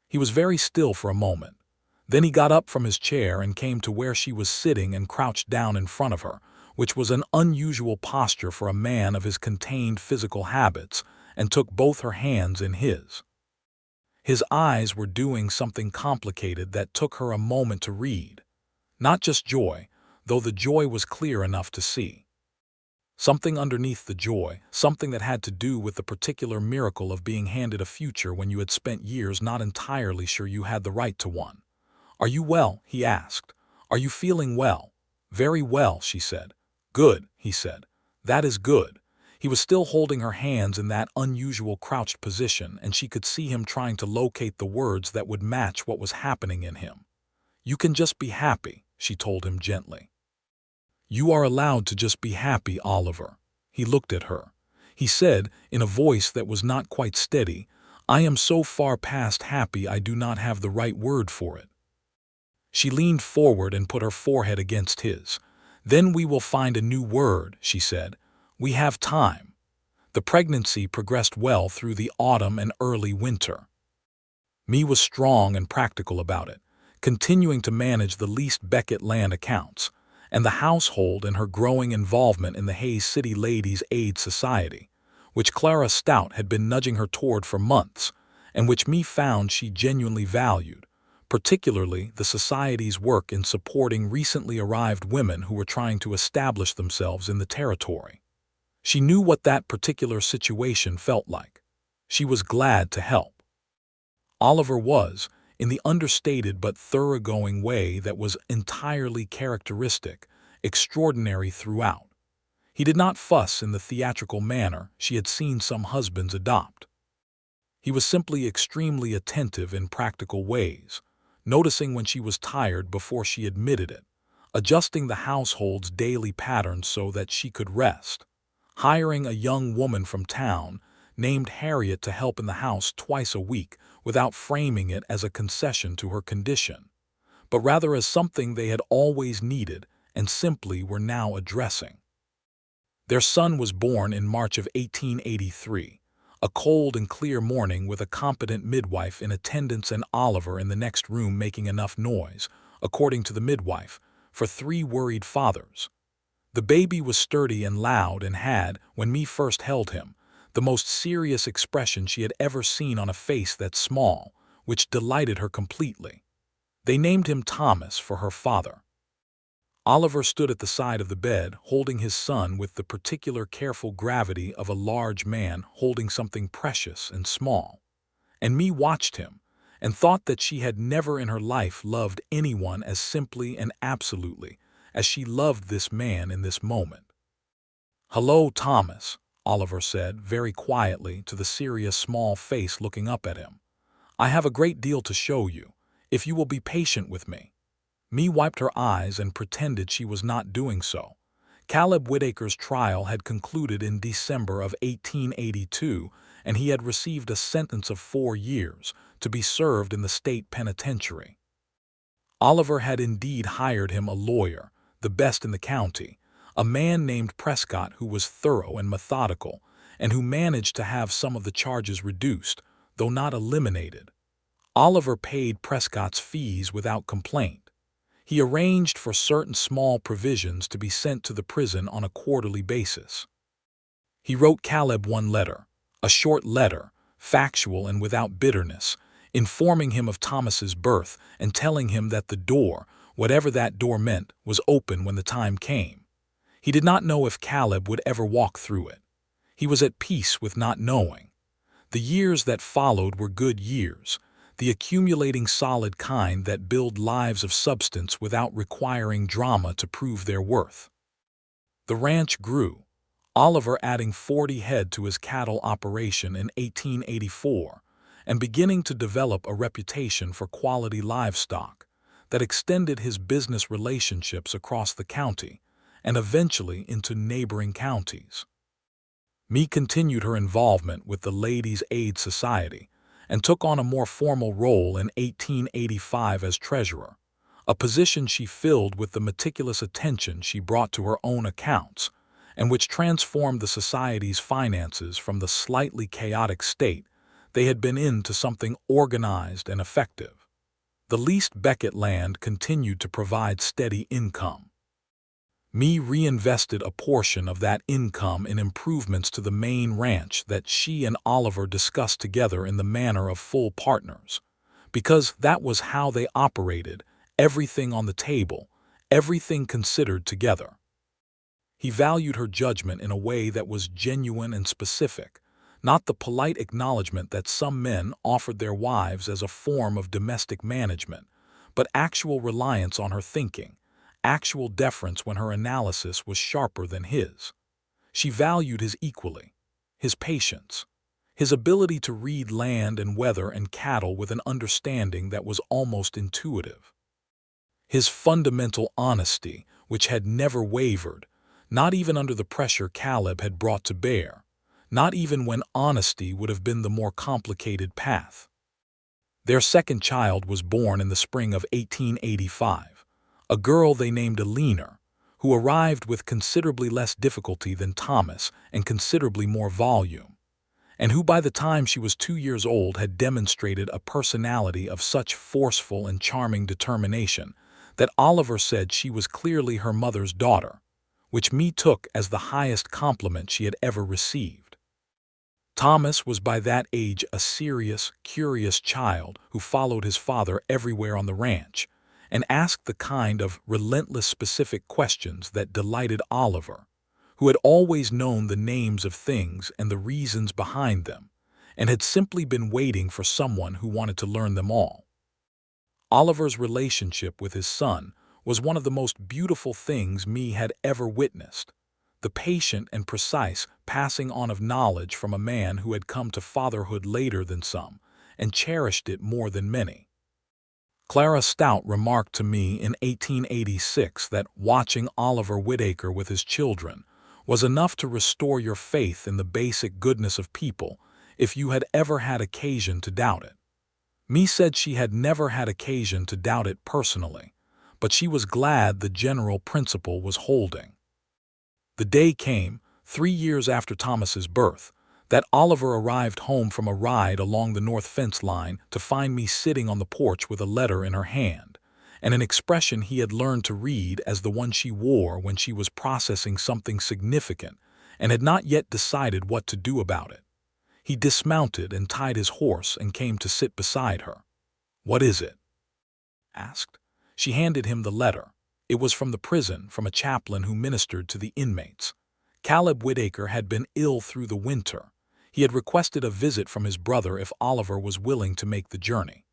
He was very still for a moment. Then he got up from his chair and came to where she was sitting and crouched down in front of her, which was an unusual posture for a man of his contained physical habits, and took both her hands in his. His eyes were doing something complicated that took her a moment to read. Not just joy, though the joy was clear enough to see. Something underneath the joy, something that had to do with the particular miracle of being handed a future when you had spent years not entirely sure you had the right to one. "Are you well?" he asked. "Are you feeling well?" "Very well," she said. "Good," he said. "That is good." He was still holding her hands in that unusual crouched position, and she could see him trying to locate the words that would match what was happening in him. "You can just be happy," she told him gently. "You are allowed to just be happy, Oliver." He looked at her. He said, in a voice that was not quite steady, "I am so far past happy I do not have the right word for it." She leaned forward and put her forehead against his. "Then we will find a new word," she said. "We have time." The pregnancy progressed well through the autumn and early winter. Mee was strong and practical about it, continuing to manage the leased Beckett land accounts, and the household and her growing involvement in the Hayes City Ladies' Aid Society, which Clara Stout had been nudging her toward for months, and which Mee found she genuinely valued, particularly the Society's work in supporting recently arrived women who were trying to establish themselves in the territory. She knew what that particular situation felt like. She was glad to help. Oliver was, in the understated but thoroughgoing way that was entirely characteristic, extraordinary throughout. He did not fuss in the theatrical manner she had seen some husbands adopt. He was simply extremely attentive in practical ways, noticing when she was tired before she admitted it, adjusting the household's daily patterns so that she could rest, hiring a young woman from town named Harriet to help in the house twice a week without framing it as a concession to her condition, but rather as something they had always needed and simply were now addressing. Their son was born in March of 1883, a cold and clear morning with a competent midwife in attendance and Oliver in the next room making enough noise, according to the midwife, for 3 worried fathers. The baby was sturdy and loud and had, when Mee first held him, the most serious expression she had ever seen on a face that small, which delighted her completely. They named him Thomas for her father. Oliver stood at the side of the bed, holding his son with the particular careful gravity of a large man holding something precious and small. And Mee watched him, and thought that she had never in her life loved anyone as simply and absolutely as she loved this man in this moment. "Hello, Thomas," Oliver said very quietly to the serious small face looking up at him. "I have a great deal to show you, if you will be patient with me." Mee wiped her eyes and pretended she was not doing so. Caleb Whitaker's trial had concluded in December of 1882, and he had received a sentence of 4 years to be served in the state penitentiary. Oliver had indeed hired him a lawyer, the best in the county, a man named Prescott who was thorough and methodical, and who managed to have some of the charges reduced, though not eliminated. Oliver paid Prescott's fees without complaint. He arranged for certain small provisions to be sent to the prison on a quarterly basis. He wrote Caleb one letter, A short letter, factual and without bitterness, informing him of Thomas's birth and telling him that the door, whatever that door meant, was open when the time came. He did not know if Caleb would ever walk through it. He was at peace with not knowing. The years that followed were good years, the accumulating solid kind that build lives of substance without requiring drama to prove their worth. The ranch grew, Oliver adding 40 head to his cattle operation in 1884 and beginning to develop a reputation for quality livestock that extended his business relationships across the county and eventually into neighboring counties. Mae continued her involvement with the Ladies' Aid Society and took on a more formal role in 1885 as treasurer, a position she filled with the meticulous attention she brought to her own accounts and which transformed the society's finances from the slightly chaotic state they had been in to something organized and effective. The leased Beckett land continued to provide steady income. Mae reinvested a portion of that income in improvements to the main ranch that she and Oliver discussed together in the manner of full partners, because that was how they operated, everything on the table, everything considered together. He valued her judgment in a way that was genuine and specific, not the polite acknowledgement that some men offered their wives as a form of domestic management, but actual reliance on her thinking, actual deference when her analysis was sharper than his. She valued his equally, his patience, his ability to read land and weather and cattle with an understanding that was almost intuitive. His fundamental honesty, which had never wavered, not even under the pressure Caleb had brought to bear, not even when honesty would have been the more complicated path. Their second child was born in the spring of 1885, a girl they named Eleanor, who arrived with considerably less difficulty than Thomas and considerably more volume, and who by the time she was 2 years old had demonstrated a personality of such forceful and charming determination that Oliver said she was clearly her mother's daughter, which Mae took as the highest compliment she had ever received. Thomas was by that age a serious, curious child who followed his father everywhere on the ranch and asked the kind of relentless specific questions that delighted Oliver, who had always known the names of things and the reasons behind them, and had simply been waiting for someone who wanted to learn them all. Oliver's relationship with his son was one of the most beautiful things Mae had ever witnessed, the patient and precise passing on of knowledge from a man who had come to fatherhood later than some and cherished it more than many. Clara Stout remarked to me in 1886 that watching Oliver Whitaker with his children was enough to restore your faith in the basic goodness of people if you had ever had occasion to doubt it. Mae said she had never had occasion to doubt it personally, but she was glad the general principle was holding. The day came, 3 years after Thomas's birth, that Oliver arrived home from a ride along the north fence line to find me sitting on the porch with a letter in her hand, and an expression he had learned to read as the one she wore when she was processing something significant and had not yet decided what to do about it. He dismounted and tied his horse and came to sit beside her. "What is it?" asked. She handed him the letter. It was from the prison, from a chaplain who ministered to the inmates. Caleb Whitaker had been ill through the winter. He had requested a visit from his brother if Oliver was willing to make the journey.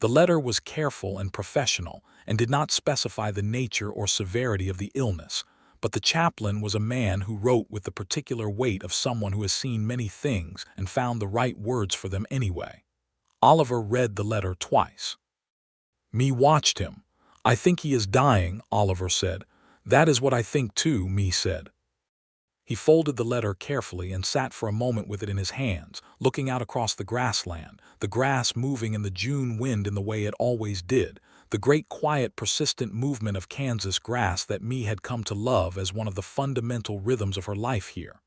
The letter was careful and professional and did not specify the nature or severity of the illness, but the chaplain was a man who wrote with the particular weight of someone who has seen many things and found the right words for them anyway. Oliver read the letter twice. Mae watched him. "I think he is dying," Oliver said. "That is what I think too," Mae said. He folded the letter carefully and sat for a moment with it in his hands, looking out across the grassland, the grass moving in the June wind in the way it always did, the great quiet persistent movement of Kansas grass that Mae had come to love as one of the fundamental rhythms of her life here.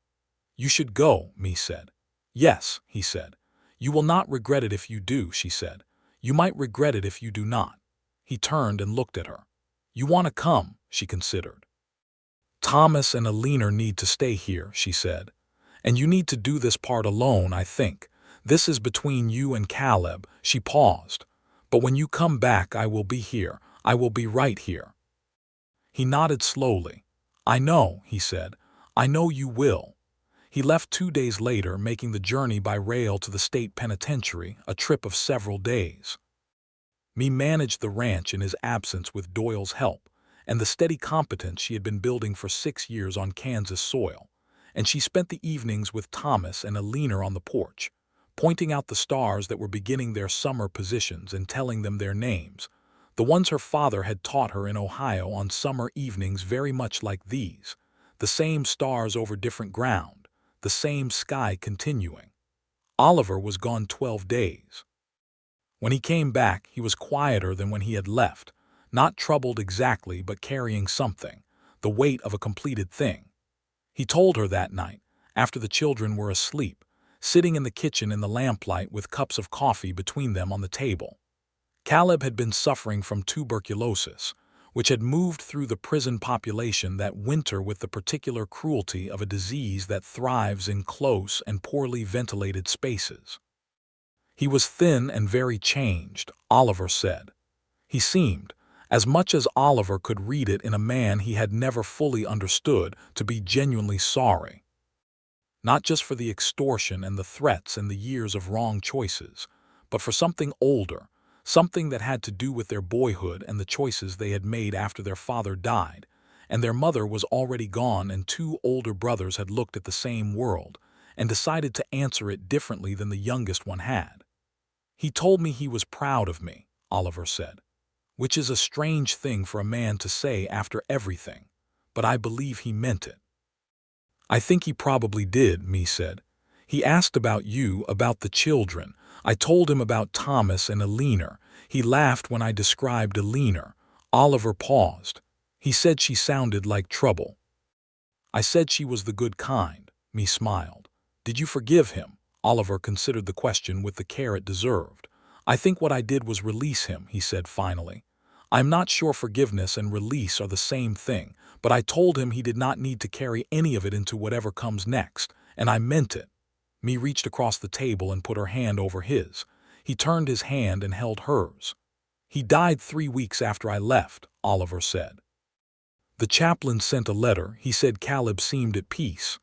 "You should go," Mae said. "Yes," he said. "You will not regret it if you do," she said. "You might regret it if you do not." He turned and looked at her. "You want to come," she considered. "Thomas and Eleanor need to stay here," she said, And you need to do this part alone, I think. This is between you and Caleb." She paused. "But when you come back, I will be here. I will be right here." He nodded slowly. "I know," he said. "I know you will." He left 2 days later, making the journey by rail to the state penitentiary, a trip of several days. Mae managed the ranch in his absence with Doyle's help, and the steady competence she had been building for 6 years on Kansas soil, and she spent the evenings with Thomas and Alina on the porch, pointing out the stars that were beginning their summer positions and telling them their names, the ones her father had taught her in Ohio on summer evenings, very much like these, the same stars over different ground, the same sky continuing. Oliver was gone 12 days. When he came back, he was quieter than when he had left, not troubled exactly, but carrying something, the weight of a completed thing. He told her that night, after the children were asleep, sitting in the kitchen in the lamplight with cups of coffee between them on the table. Caleb had been suffering from tuberculosis, which had moved through the prison population that winter with the particular cruelty of a disease that thrives in close and poorly ventilated spaces. He was thin and very changed, Oliver said. He seemed, as much as Oliver could read it in a man he had never fully understood, to be genuinely sorry. Not just for the extortion and the threats and the years of wrong choices, but for something older, something that had to do with their boyhood and the choices they had made after their father died, and their mother was already gone, and 2 older brothers had looked at the same world and decided to answer it differently than the youngest one had. "He told me he was proud of me," Oliver said, "which is a strange thing for a man to say after everything, but I believe he meant it." "I think he probably did," Mae said. "He asked about you, about the children. I told him about Thomas and Alina. He laughed when I described Alina." Oliver paused. "He said she sounded like trouble." "I said she was the good kind," Mae smiled. "Did you forgive him?" Oliver considered the question with the care it deserved. "I think what I did was release him," he said finally. "I'm not sure forgiveness and release are the same thing, but I told him he did not need to carry any of it into whatever comes next, and I meant it." Mae reached across the table and put her hand over his. He turned his hand and held hers. "He died 3 weeks after I left," Oliver said. "The chaplain sent a letter. He said Caleb seemed at peace."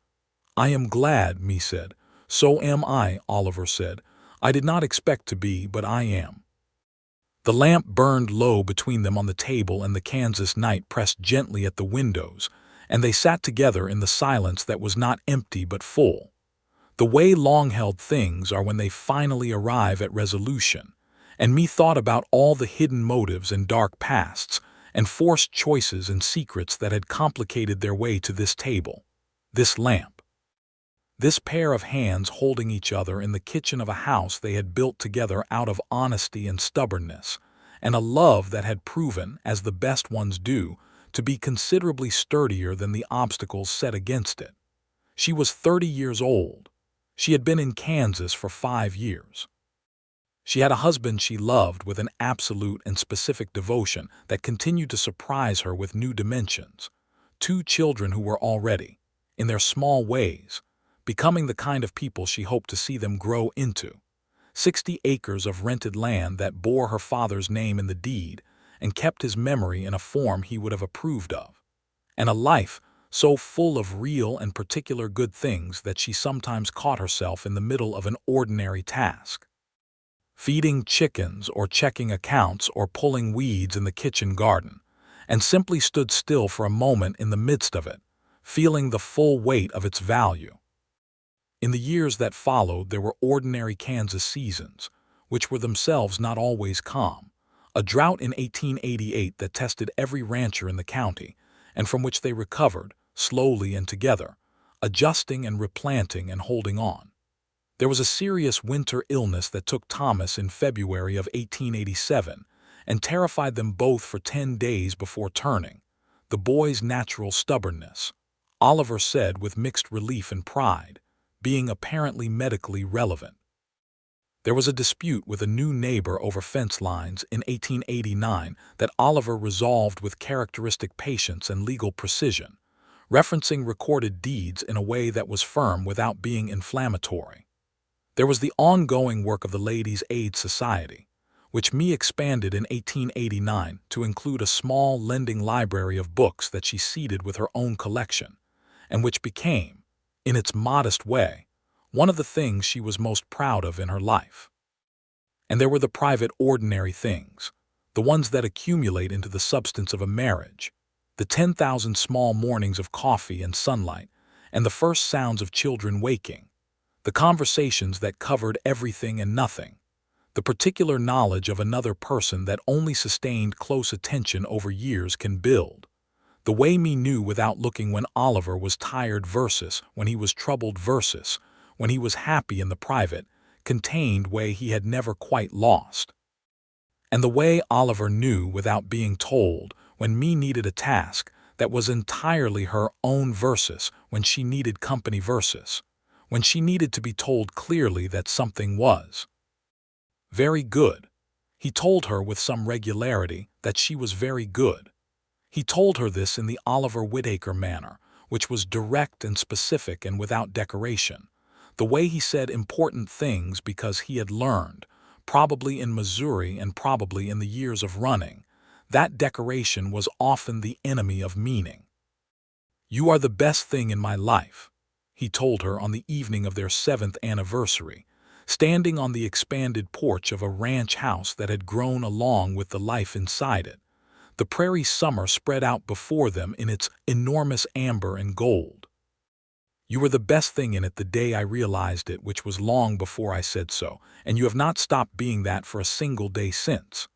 "I am glad," Mae said. "So am I," Oliver said. "I did not expect to be, but I am." The lamp burned low between them on the table, and the Kansas night pressed gently at the windows, and they sat together in the silence that was not empty but full. The way long-held things are when they finally arrive at resolution, and Mae thought about all the hidden motives and dark pasts, and forced choices and secrets that had complicated their way to this table, this lamp. This pair of hands holding each other in the kitchen of a house they had built together out of honesty and stubbornness, and a love that had proven, as the best ones do, to be considerably sturdier than the obstacles set against it. She was 30 years old. She had been in Kansas for 5 years. She had a husband she loved with an absolute and specific devotion that continued to surprise her with new dimensions. 2 children who were already, in their small ways, becoming the kind of people she hoped to see them grow into. 60 acres of rented land that bore her father's name in the deed and kept his memory in a form he would have approved of. And a life so full of real and particular good things that she sometimes caught herself in the middle of an ordinary task, feeding chickens or checking accounts or pulling weeds in the kitchen garden, and simply stood still for a moment in the midst of it, feeling the full weight of its value. In the years that followed, there were ordinary Kansas seasons, which were themselves not always calm. A drought in 1888 that tested every rancher in the county, and from which they recovered, slowly and together, adjusting and replanting and holding on. There was a serious winter illness that took Thomas in February of 1887 and terrified them both for 10 days before turning. The boy's natural stubbornness, Oliver said with mixed relief and pride, being apparently medically relevant. There was a dispute with a new neighbor over fence lines in 1889 that Oliver resolved with characteristic patience and legal precision, referencing recorded deeds in a way that was firm without being inflammatory. There was the ongoing work of the Ladies' Aid Society, which Mae expanded in 1889 to include a small lending library of books that she seeded with her own collection, and which became, in its modest way, one of the things she was most proud of in her life. And there were the private ordinary things, the ones that accumulate into the substance of a marriage, the 10,000 small mornings of coffee and sunlight, and the first sounds of children waking, the conversations that covered everything and nothing, the particular knowledge of another person that only sustained close attention over years can build, the way Mae knew without looking when Oliver was tired versus when he was troubled versus when he was happy in the private, contained way he had never quite lost. And the way Oliver knew without being told when Mae needed a task that was entirely her own versus when she needed company versus when she needed to be told clearly that something was very good. He told her with some regularity that she was very good. He told her this in the Oliver Whitaker manner, which was direct and specific and without decoration, the way he said important things because he had learned, probably in Missouri and probably in the years of running, that decoration was often the enemy of meaning. "You are the best thing in my life," he told her on the evening of their 7th anniversary, standing on the expanded porch of a ranch house that had grown along with the life inside it, the prairie summer spread out before them in its enormous amber and gold. "You were the best thing in it the day I realized it, which was long before I said so, and you have not stopped being that for a single day since."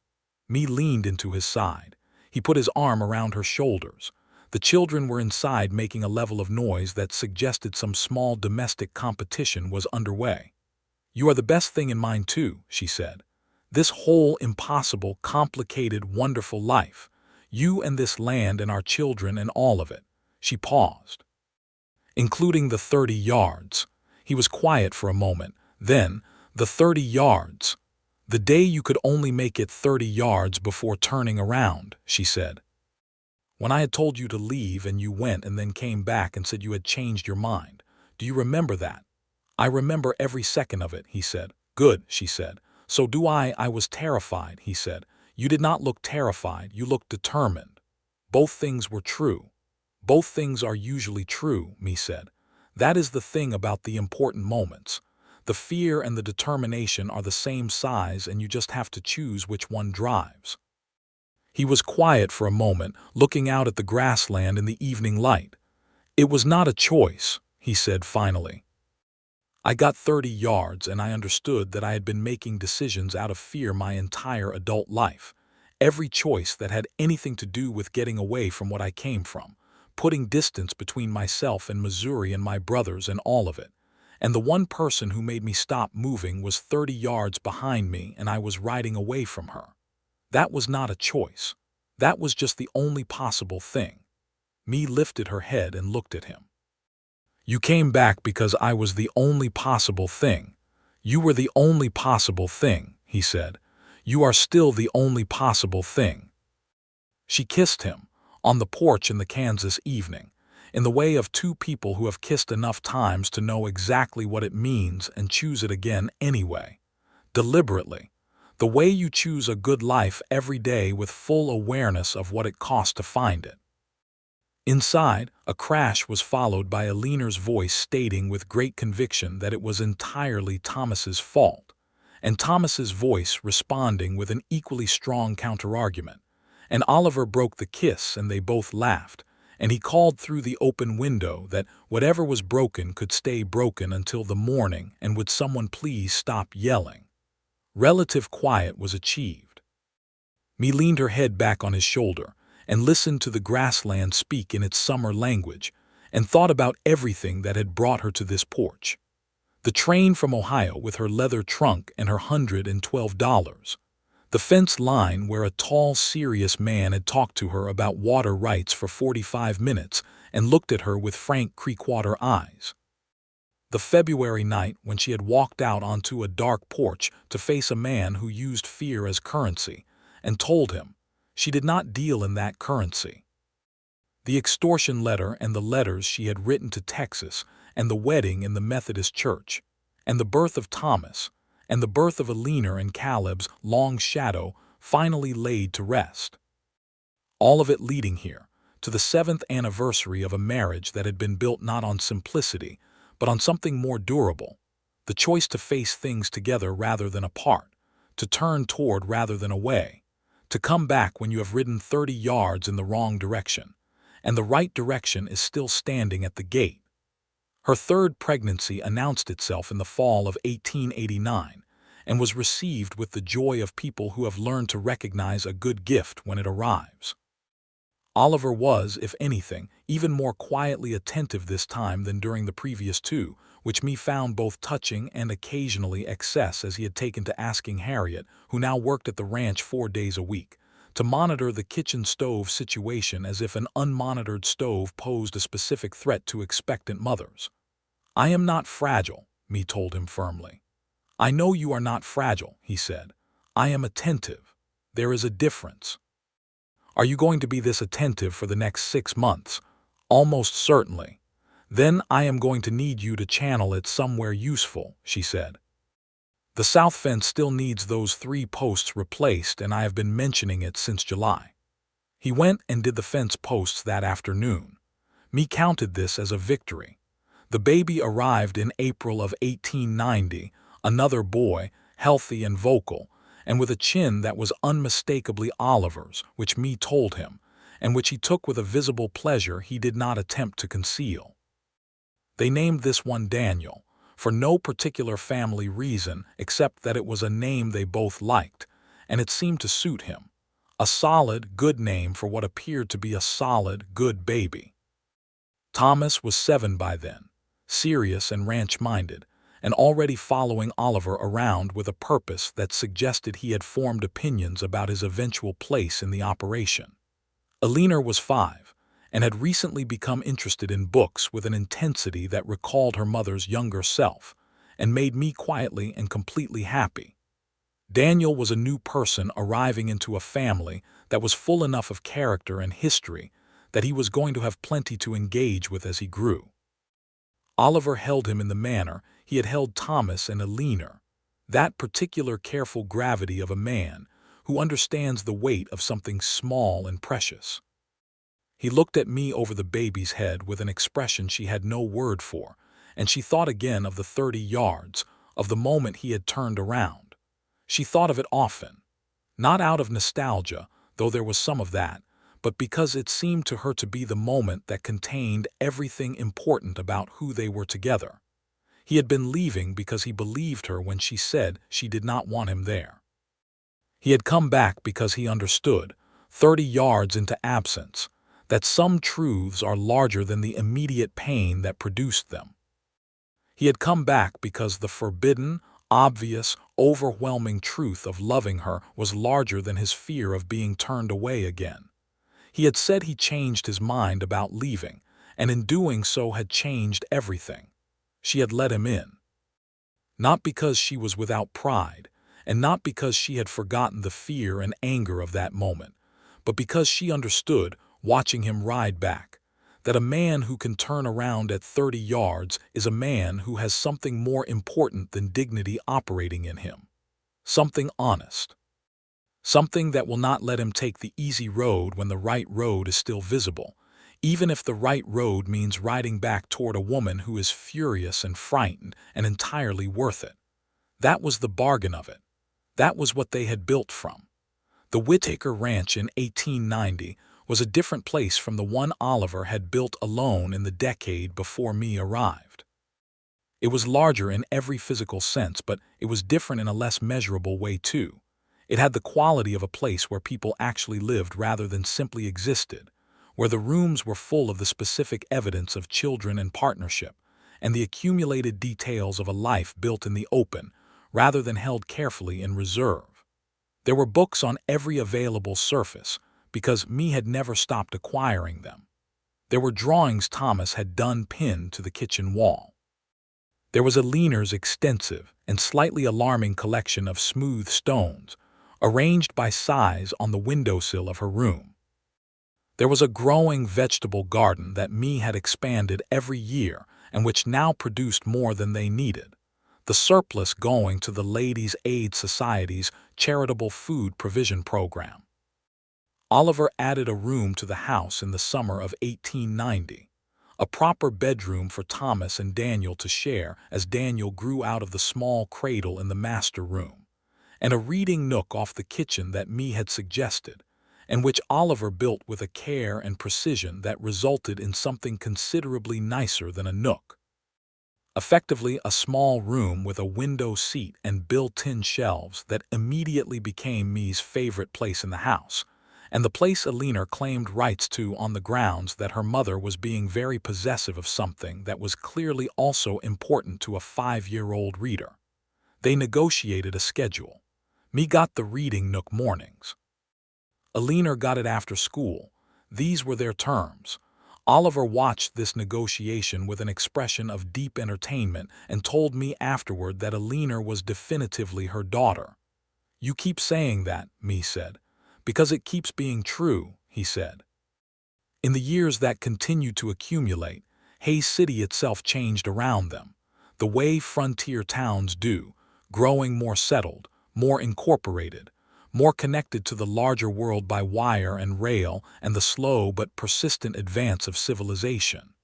Mae leaned into his side. He put his arm around her shoulders. The children were inside making a level of noise that suggested some small domestic competition was underway. "You are the best thing in mine too," she said. "This whole impossible, complicated, wonderful life. You and this land and our children and all of it." She paused. "Including the 30 yards. He was quiet for a moment. Then, the 30 yards. "The day you could only make it 30 yards before turning around," she said. "When I had told you to leave and you went and then came back and said you had changed your mind. Do you remember that?" "I remember every second of it," he said. "Good," she said. "So do I." "I was terrified," he said. "You did not look terrified, you looked determined." "Both things were true." "Both things are usually true," Mae said. "That is the thing about the important moments. The fear and the determination are the same size and you just have to choose which one drives." He was quiet for a moment, looking out at the grassland in the evening light. "It was not a choice," he said finally. "I got 30 yards and I understood that I had been making decisions out of fear my entire adult life. Every choice that had anything to do with getting away from what I came from, putting distance between myself and Missouri and my brothers and all of it. And the one person who made me stop moving was 30 yards behind me and I was riding away from her. That was not a choice. That was just the only possible thing." Mae lifted her head and looked at him. "You came back because I was the only possible thing. You were the only possible thing," he said. "You are still the only possible thing." She kissed him, on the porch in the Kansas evening, in the way of two people who have kissed enough times to know exactly what it means and choose it again anyway. Deliberately. The way you choose a good life every day with full awareness of what it costs to find it. Inside, a crash was followed by Aliner's voice stating with great conviction that it was entirely Thomas's fault, and Thomas's voice responding with an equally strong counterargument. And Oliver broke the kiss and they both laughed, and he called through the open window that whatever was broken could stay broken until the morning, and would someone please stop yelling. Relative quiet was achieved. Mae leaned her head back on his shoulder and listened to the grassland speak in its summer language and thought about everything that had brought her to this porch. The train from Ohio with her leather trunk and her $112. The fence line where a tall, serious man had talked to her about water rights for 45 minutes and looked at her with frank Creekwater eyes. The February night when she had walked out onto a dark porch to face a man who used fear as currency and told him she did not deal in that currency. The extortion letter and the letters she had written to Texas, and the wedding in the Methodist church, and the birth of Thomas, and the birth of Eleanor and Caleb's long shadow finally laid to rest. All of it leading here, to the 7th anniversary of a marriage that had been built not on simplicity, but on something more durable, the choice to face things together rather than apart, to turn toward rather than away, to come back when you have ridden 30 yards in the wrong direction, and the right direction is still standing at the gate. Her third pregnancy announced itself in the fall of 1889 and was received with the joy of people who have learned to recognize a good gift when it arrives. Oliver was, if anything, even more quietly attentive this time than during the previous two, which me found both touching and occasionally excess, as he had taken to asking Harriet, who now worked at the ranch 4 days a week, to monitor the kitchen stove situation as if an unmonitored stove posed a specific threat to expectant mothers. "I am not fragile," me told him firmly. "I know you are not fragile," he said. "I am attentive. There is a difference." "Are you going to be this attentive for the next 6 months?" "Almost certainly." "Then I am going to need you to channel it somewhere useful," she said. "The south fence still needs those 3 posts replaced, and I have been mentioning it since July." He went and did the fence posts that afternoon. Me counted this as a victory. The baby arrived in April of 1890, another boy, healthy and vocal, and with a chin that was unmistakably Oliver's, which me told him, and which he took with a visible pleasure he did not attempt to conceal. They named this one Daniel, for no particular family reason except that it was a name they both liked, and it seemed to suit him. A solid, good name for what appeared to be a solid, good baby. Thomas was 7 by then, serious and ranch-minded, and already following Oliver around with a purpose that suggested he had formed opinions about his eventual place in the operation. Eleanor was 5, and had recently become interested in books with an intensity that recalled her mother's younger self, and made me quietly and completely happy. Daniel was a new person arriving into a family that was full enough of character and history that he was going to have plenty to engage with as he grew. Oliver held him in the manner he had held Thomas and Eleanor, that particular careful gravity of a man who understands the weight of something small and precious. He looked at me over the baby's head with an expression she had no word for, and she thought again of the 30 yards, of the moment he had turned around. She thought of it often, not out of nostalgia, though there was some of that, but because it seemed to her to be the moment that contained everything important about who they were together. He had been leaving because he believed her when she said she did not want him there. He had come back because he understood, 30 yards into absence, that some truths are larger than the immediate pain that produced them. He had come back because the forbidden, obvious, overwhelming truth of loving her was larger than his fear of being turned away again. He had said he changed his mind about leaving, and in doing so had changed everything. She had let him in. Not because she was without pride, and not because she had forgotten the fear and anger of that moment, but because she understood, watching him ride back, that a man who can turn around at 30 yards is a man who has something more important than dignity operating in him. Something honest. Something that will not let him take the easy road when the right road is still visible, even if the right road means riding back toward a woman who is furious and frightened and entirely worth it. That was the bargain of it. That was what they had built from. The Whitaker Ranch in 1890 was a different place from the one Oliver had built alone in the decade before me arrived. It was larger in every physical sense, but it was different in a less measurable way too. It had the quality of a place where people actually lived rather than simply existed, where the rooms were full of the specific evidence of children and partnership, and the accumulated details of a life built in the open, rather than held carefully in reserve. There were books on every available surface, because me had never stopped acquiring them. There were drawings Thomas had done pinned to the kitchen wall. There was Eleanor's extensive and slightly alarming collection of smooth stones, arranged by size on the windowsill of her room. There was a growing vegetable garden that Mae had expanded every year and which now produced more than they needed, the surplus going to the Ladies' Aid Society's charitable food provision program. Oliver added a room to the house in the summer of 1890, a proper bedroom for Thomas and Daniel to share as Daniel grew out of the small cradle in the master room, and a reading nook off the kitchen that Mae had suggested, and which Oliver built with a care and precision that resulted in something considerably nicer than a nook. Effectively a small room with a window seat and built-in shelves that immediately became Mae's favorite place in the house, and the place Alina claimed rights to on the grounds that her mother was being very possessive of something that was clearly also important to a 5-year-old reader. They negotiated a schedule. Mae got the reading nook mornings. Alina got it after school. These were their terms. Oliver watched this negotiation with an expression of deep entertainment and told me afterward that Alina was definitively her daughter. "You keep saying that," Mae said. "Because it keeps being true," he said. In the years that continued to accumulate, Hayes City itself changed around them, the way frontier towns do, growing more settled, more incorporated, more connected to the larger world by wire and rail and the slow but persistent advance of civilization.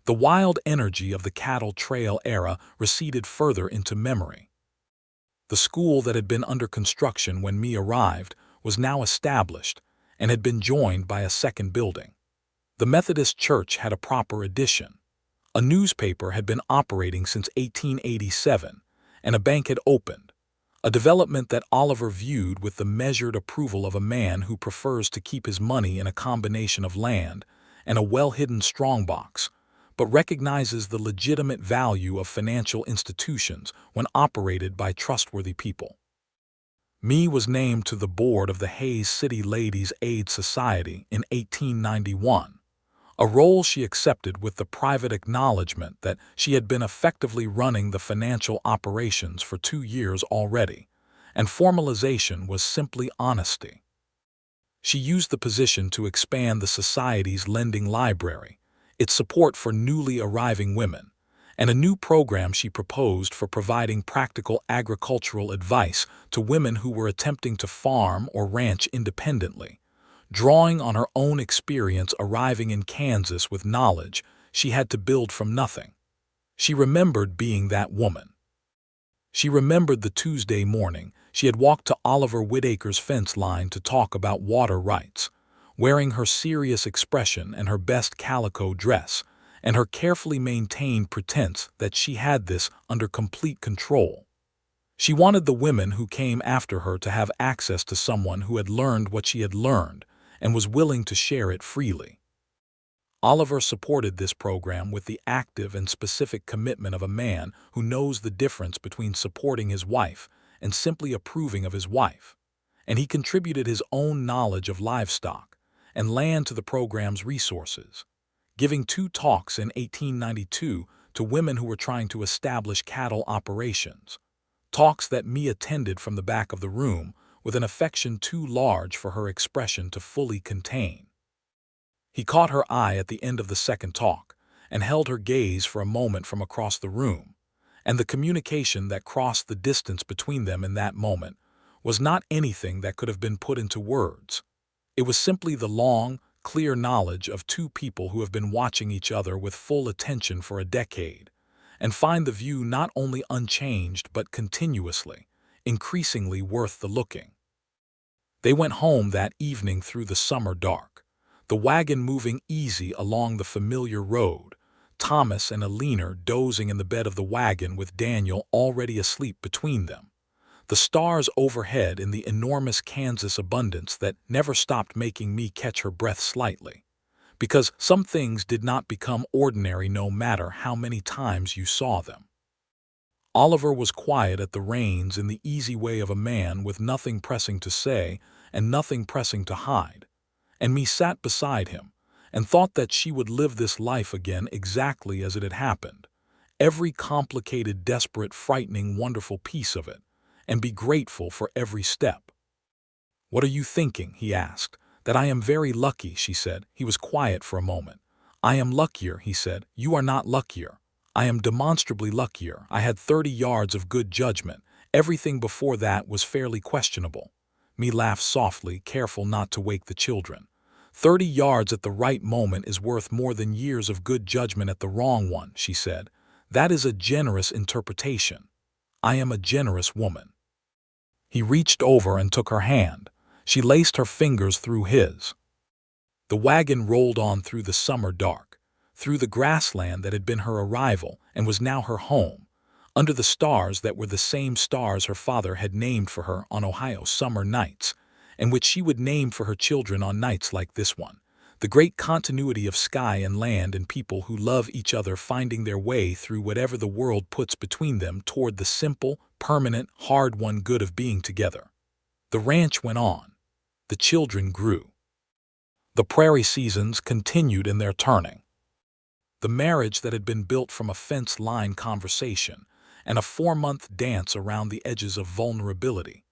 The wild energy of the cattle trail era receded further into memory. The school that had been under construction when Mae arrived was now established and had been joined by a second building. The Methodist Church had a proper addition. A newspaper had been operating since 1887, and a bank had opened, a development that Oliver viewed with the measured approval of a man who prefers to keep his money in a combination of land and a well-hidden strongbox, but recognizes the legitimate value of financial institutions when operated by trustworthy people. Mae was named to the board of the Hayes City Ladies' Aid Society in 1891, a role she accepted with the private acknowledgement that she had been effectively running the financial operations for 2 years already, and formalization was simply honesty. She used the position to expand the Society's lending library, its support for newly arriving women, and a new program she proposed for providing practical agricultural advice to women who were attempting to farm or ranch independently, drawing on her own experience arriving in Kansas with knowledge she had to build from nothing. She remembered being that woman. She remembered the Tuesday morning she had walked to Oliver Whitaker's fence line to talk about water rights, wearing her serious expression and her best calico dress, and her carefully maintained pretense that she had this under complete control. She wanted the women who came after her to have access to someone who had learned what she had learned and was willing to share it freely. Oliver supported this program with the active and specific commitment of a man who knows the difference between supporting his wife and simply approving of his wife, and he contributed his own knowledge of livestock and land to the program's resources, giving 2 talks in 1892 to women who were trying to establish cattle operations, talks that Mae attended from the back of the room with an affection too large for her expression to fully contain. He caught her eye at the end of the second talk and held her gaze for a moment from across the room, and the communication that crossed the distance between them in that moment was not anything that could have been put into words. It was simply the long, clear knowledge of 2 people who have been watching each other with full attention for a decade, and find the view not only unchanged but continuously, increasingly worth the looking. They went home that evening through the summer dark, the wagon moving easy along the familiar road, Thomas and Alina dozing in the bed of the wagon with Daniel already asleep between them, the stars overhead in the enormous Kansas abundance that never stopped making Mae catch her breath slightly, because some things did not become ordinary no matter how many times you saw them. Oliver was quiet at the reins in the easy way of a man with nothing pressing to say and nothing pressing to hide, and Mae sat beside him and thought that she would live this life again exactly as it had happened, every complicated, desperate, frightening, wonderful piece of it, and be grateful for every step. "What are you thinking?" he asked, "That I am very lucky," she said. He was quiet for a moment. "I am luckier," he said. "You are not luckier. I am demonstrably luckier. I had 30 yards of good judgment. Everything before that was fairly questionable." Me laughed softly, careful not to wake the children. 30 yards at the right moment is worth more than years of good judgment at the wrong one," she said. "That is a generous interpretation. I am a generous woman." He reached over and took her hand. She laced her fingers through his. The wagon rolled on through the summer dark, through the grassland that had been her arrival and was now her home, under the stars that were the same stars her father had named for her on Ohio summer nights, and which she would name for her children on nights like this one. The great continuity of sky and land and people who love each other finding their way through whatever the world puts between them toward the simple, permanent, hard-won good of being together. The ranch went on. The children grew. The prairie seasons continued in their turning. The marriage that had been built from a fence-line conversation and a 4-month dance around the edges of vulnerability,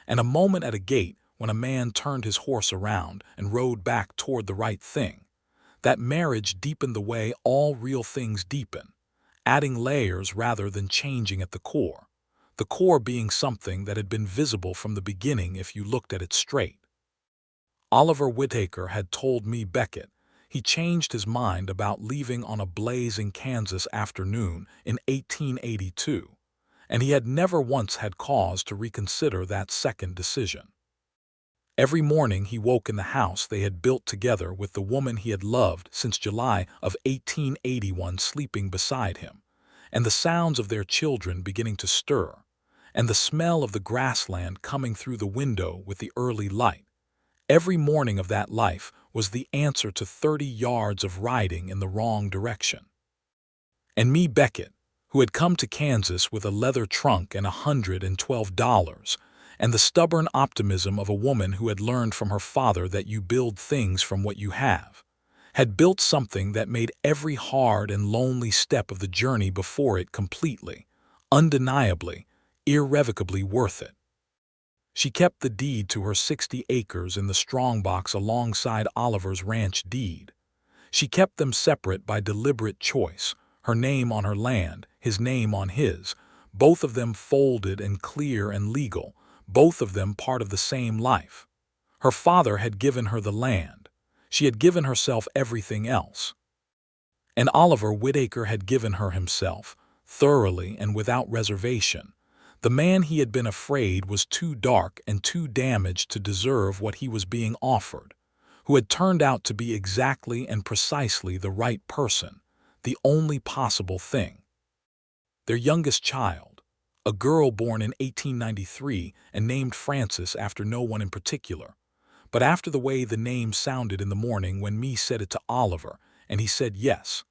and a moment at a gate when a man turned his horse around and rode back toward the right thing. That marriage deepened the way all real things deepen, adding layers rather than changing at the core being something that had been visible from the beginning if you looked at it straight. Oliver Whitaker had told Mae Beckett he changed his mind about leaving on a blazing Kansas afternoon in 1882, and he had never once had cause to reconsider that second decision. Every morning he woke in the house they had built together with the woman he had loved since July of 1881 sleeping beside him, and the sounds of their children beginning to stir, and the smell of the grassland coming through the window with the early light. Every morning of that life was the answer to 30 yards of riding in the wrong direction. And Mae Beckett, who had come to Kansas with a leather trunk and $112, and the stubborn optimism of a woman who had learned from her father that you build things from what you have, had built something that made every hard and lonely step of the journey before it completely, undeniably, irrevocably worth it. She kept the deed to her 60 acres in the strongbox alongside Oliver's ranch deed. She kept them separate by deliberate choice, her name on her land, his name on his, both of them folded and clear and legal, both of them part of the same life. Her father had given her the land. She had given herself everything else. And Oliver Whitaker had given her himself, thoroughly and without reservation. The man he had been afraid was too dark and too damaged to deserve what he was being offered, who had turned out to be exactly and precisely the right person, the only possible thing. Their youngest child, a girl born in 1893 and named Frances after no one in particular, but after the way the name sounded in the morning when Mae said it to Oliver, and he said yes,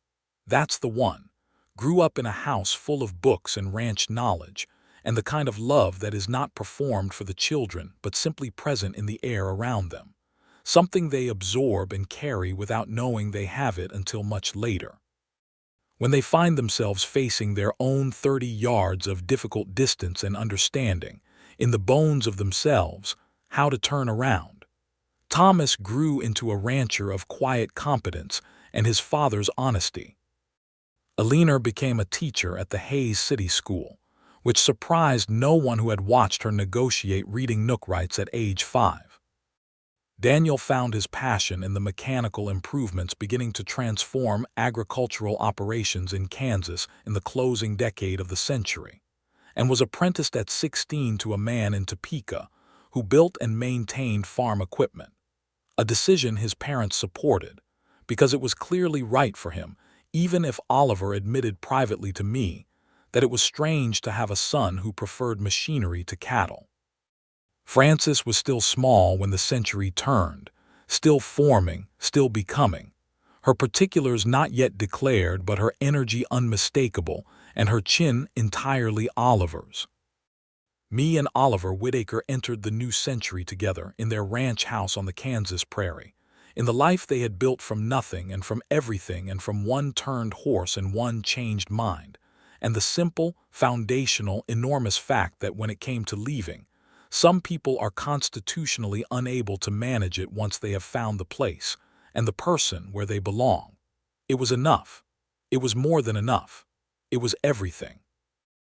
that's the one, grew up in a house full of books and ranch knowledge, and the kind of love that is not performed for the children but simply present in the air around them, something they absorb and carry without knowing they have it until much later. When they find themselves facing their own 30 yards of difficult distance and understanding, in the bones of themselves, how to turn around. Thomas grew into a rancher of quiet competence and his father's honesty. Eleanor became a teacher at the Hayes City School, which surprised no one who had watched her negotiate reading Nook rights at age 5. Daniel found his passion in the mechanical improvements beginning to transform agricultural operations in Kansas in the closing decade of the century, and was apprenticed at 16 to a man in Topeka who built and maintained farm equipment, a decision his parents supported, because it was clearly right for him, even if Oliver admitted privately to me that it was strange to have a son who preferred machinery to cattle. Frances was still small when the century turned, still forming, still becoming, her particulars not yet declared but her energy unmistakable and her chin entirely Oliver's. Me and Oliver Whitaker entered the new century together in their ranch house on the Kansas prairie, in the life they had built from nothing and from everything and from one turned horse and one changed mind, and the simple, foundational, enormous fact that when it came to leaving, Some people are constitutionally unable to manage it once they have found the place and the person where they belong. It was enough. It was more than enough. It was everything.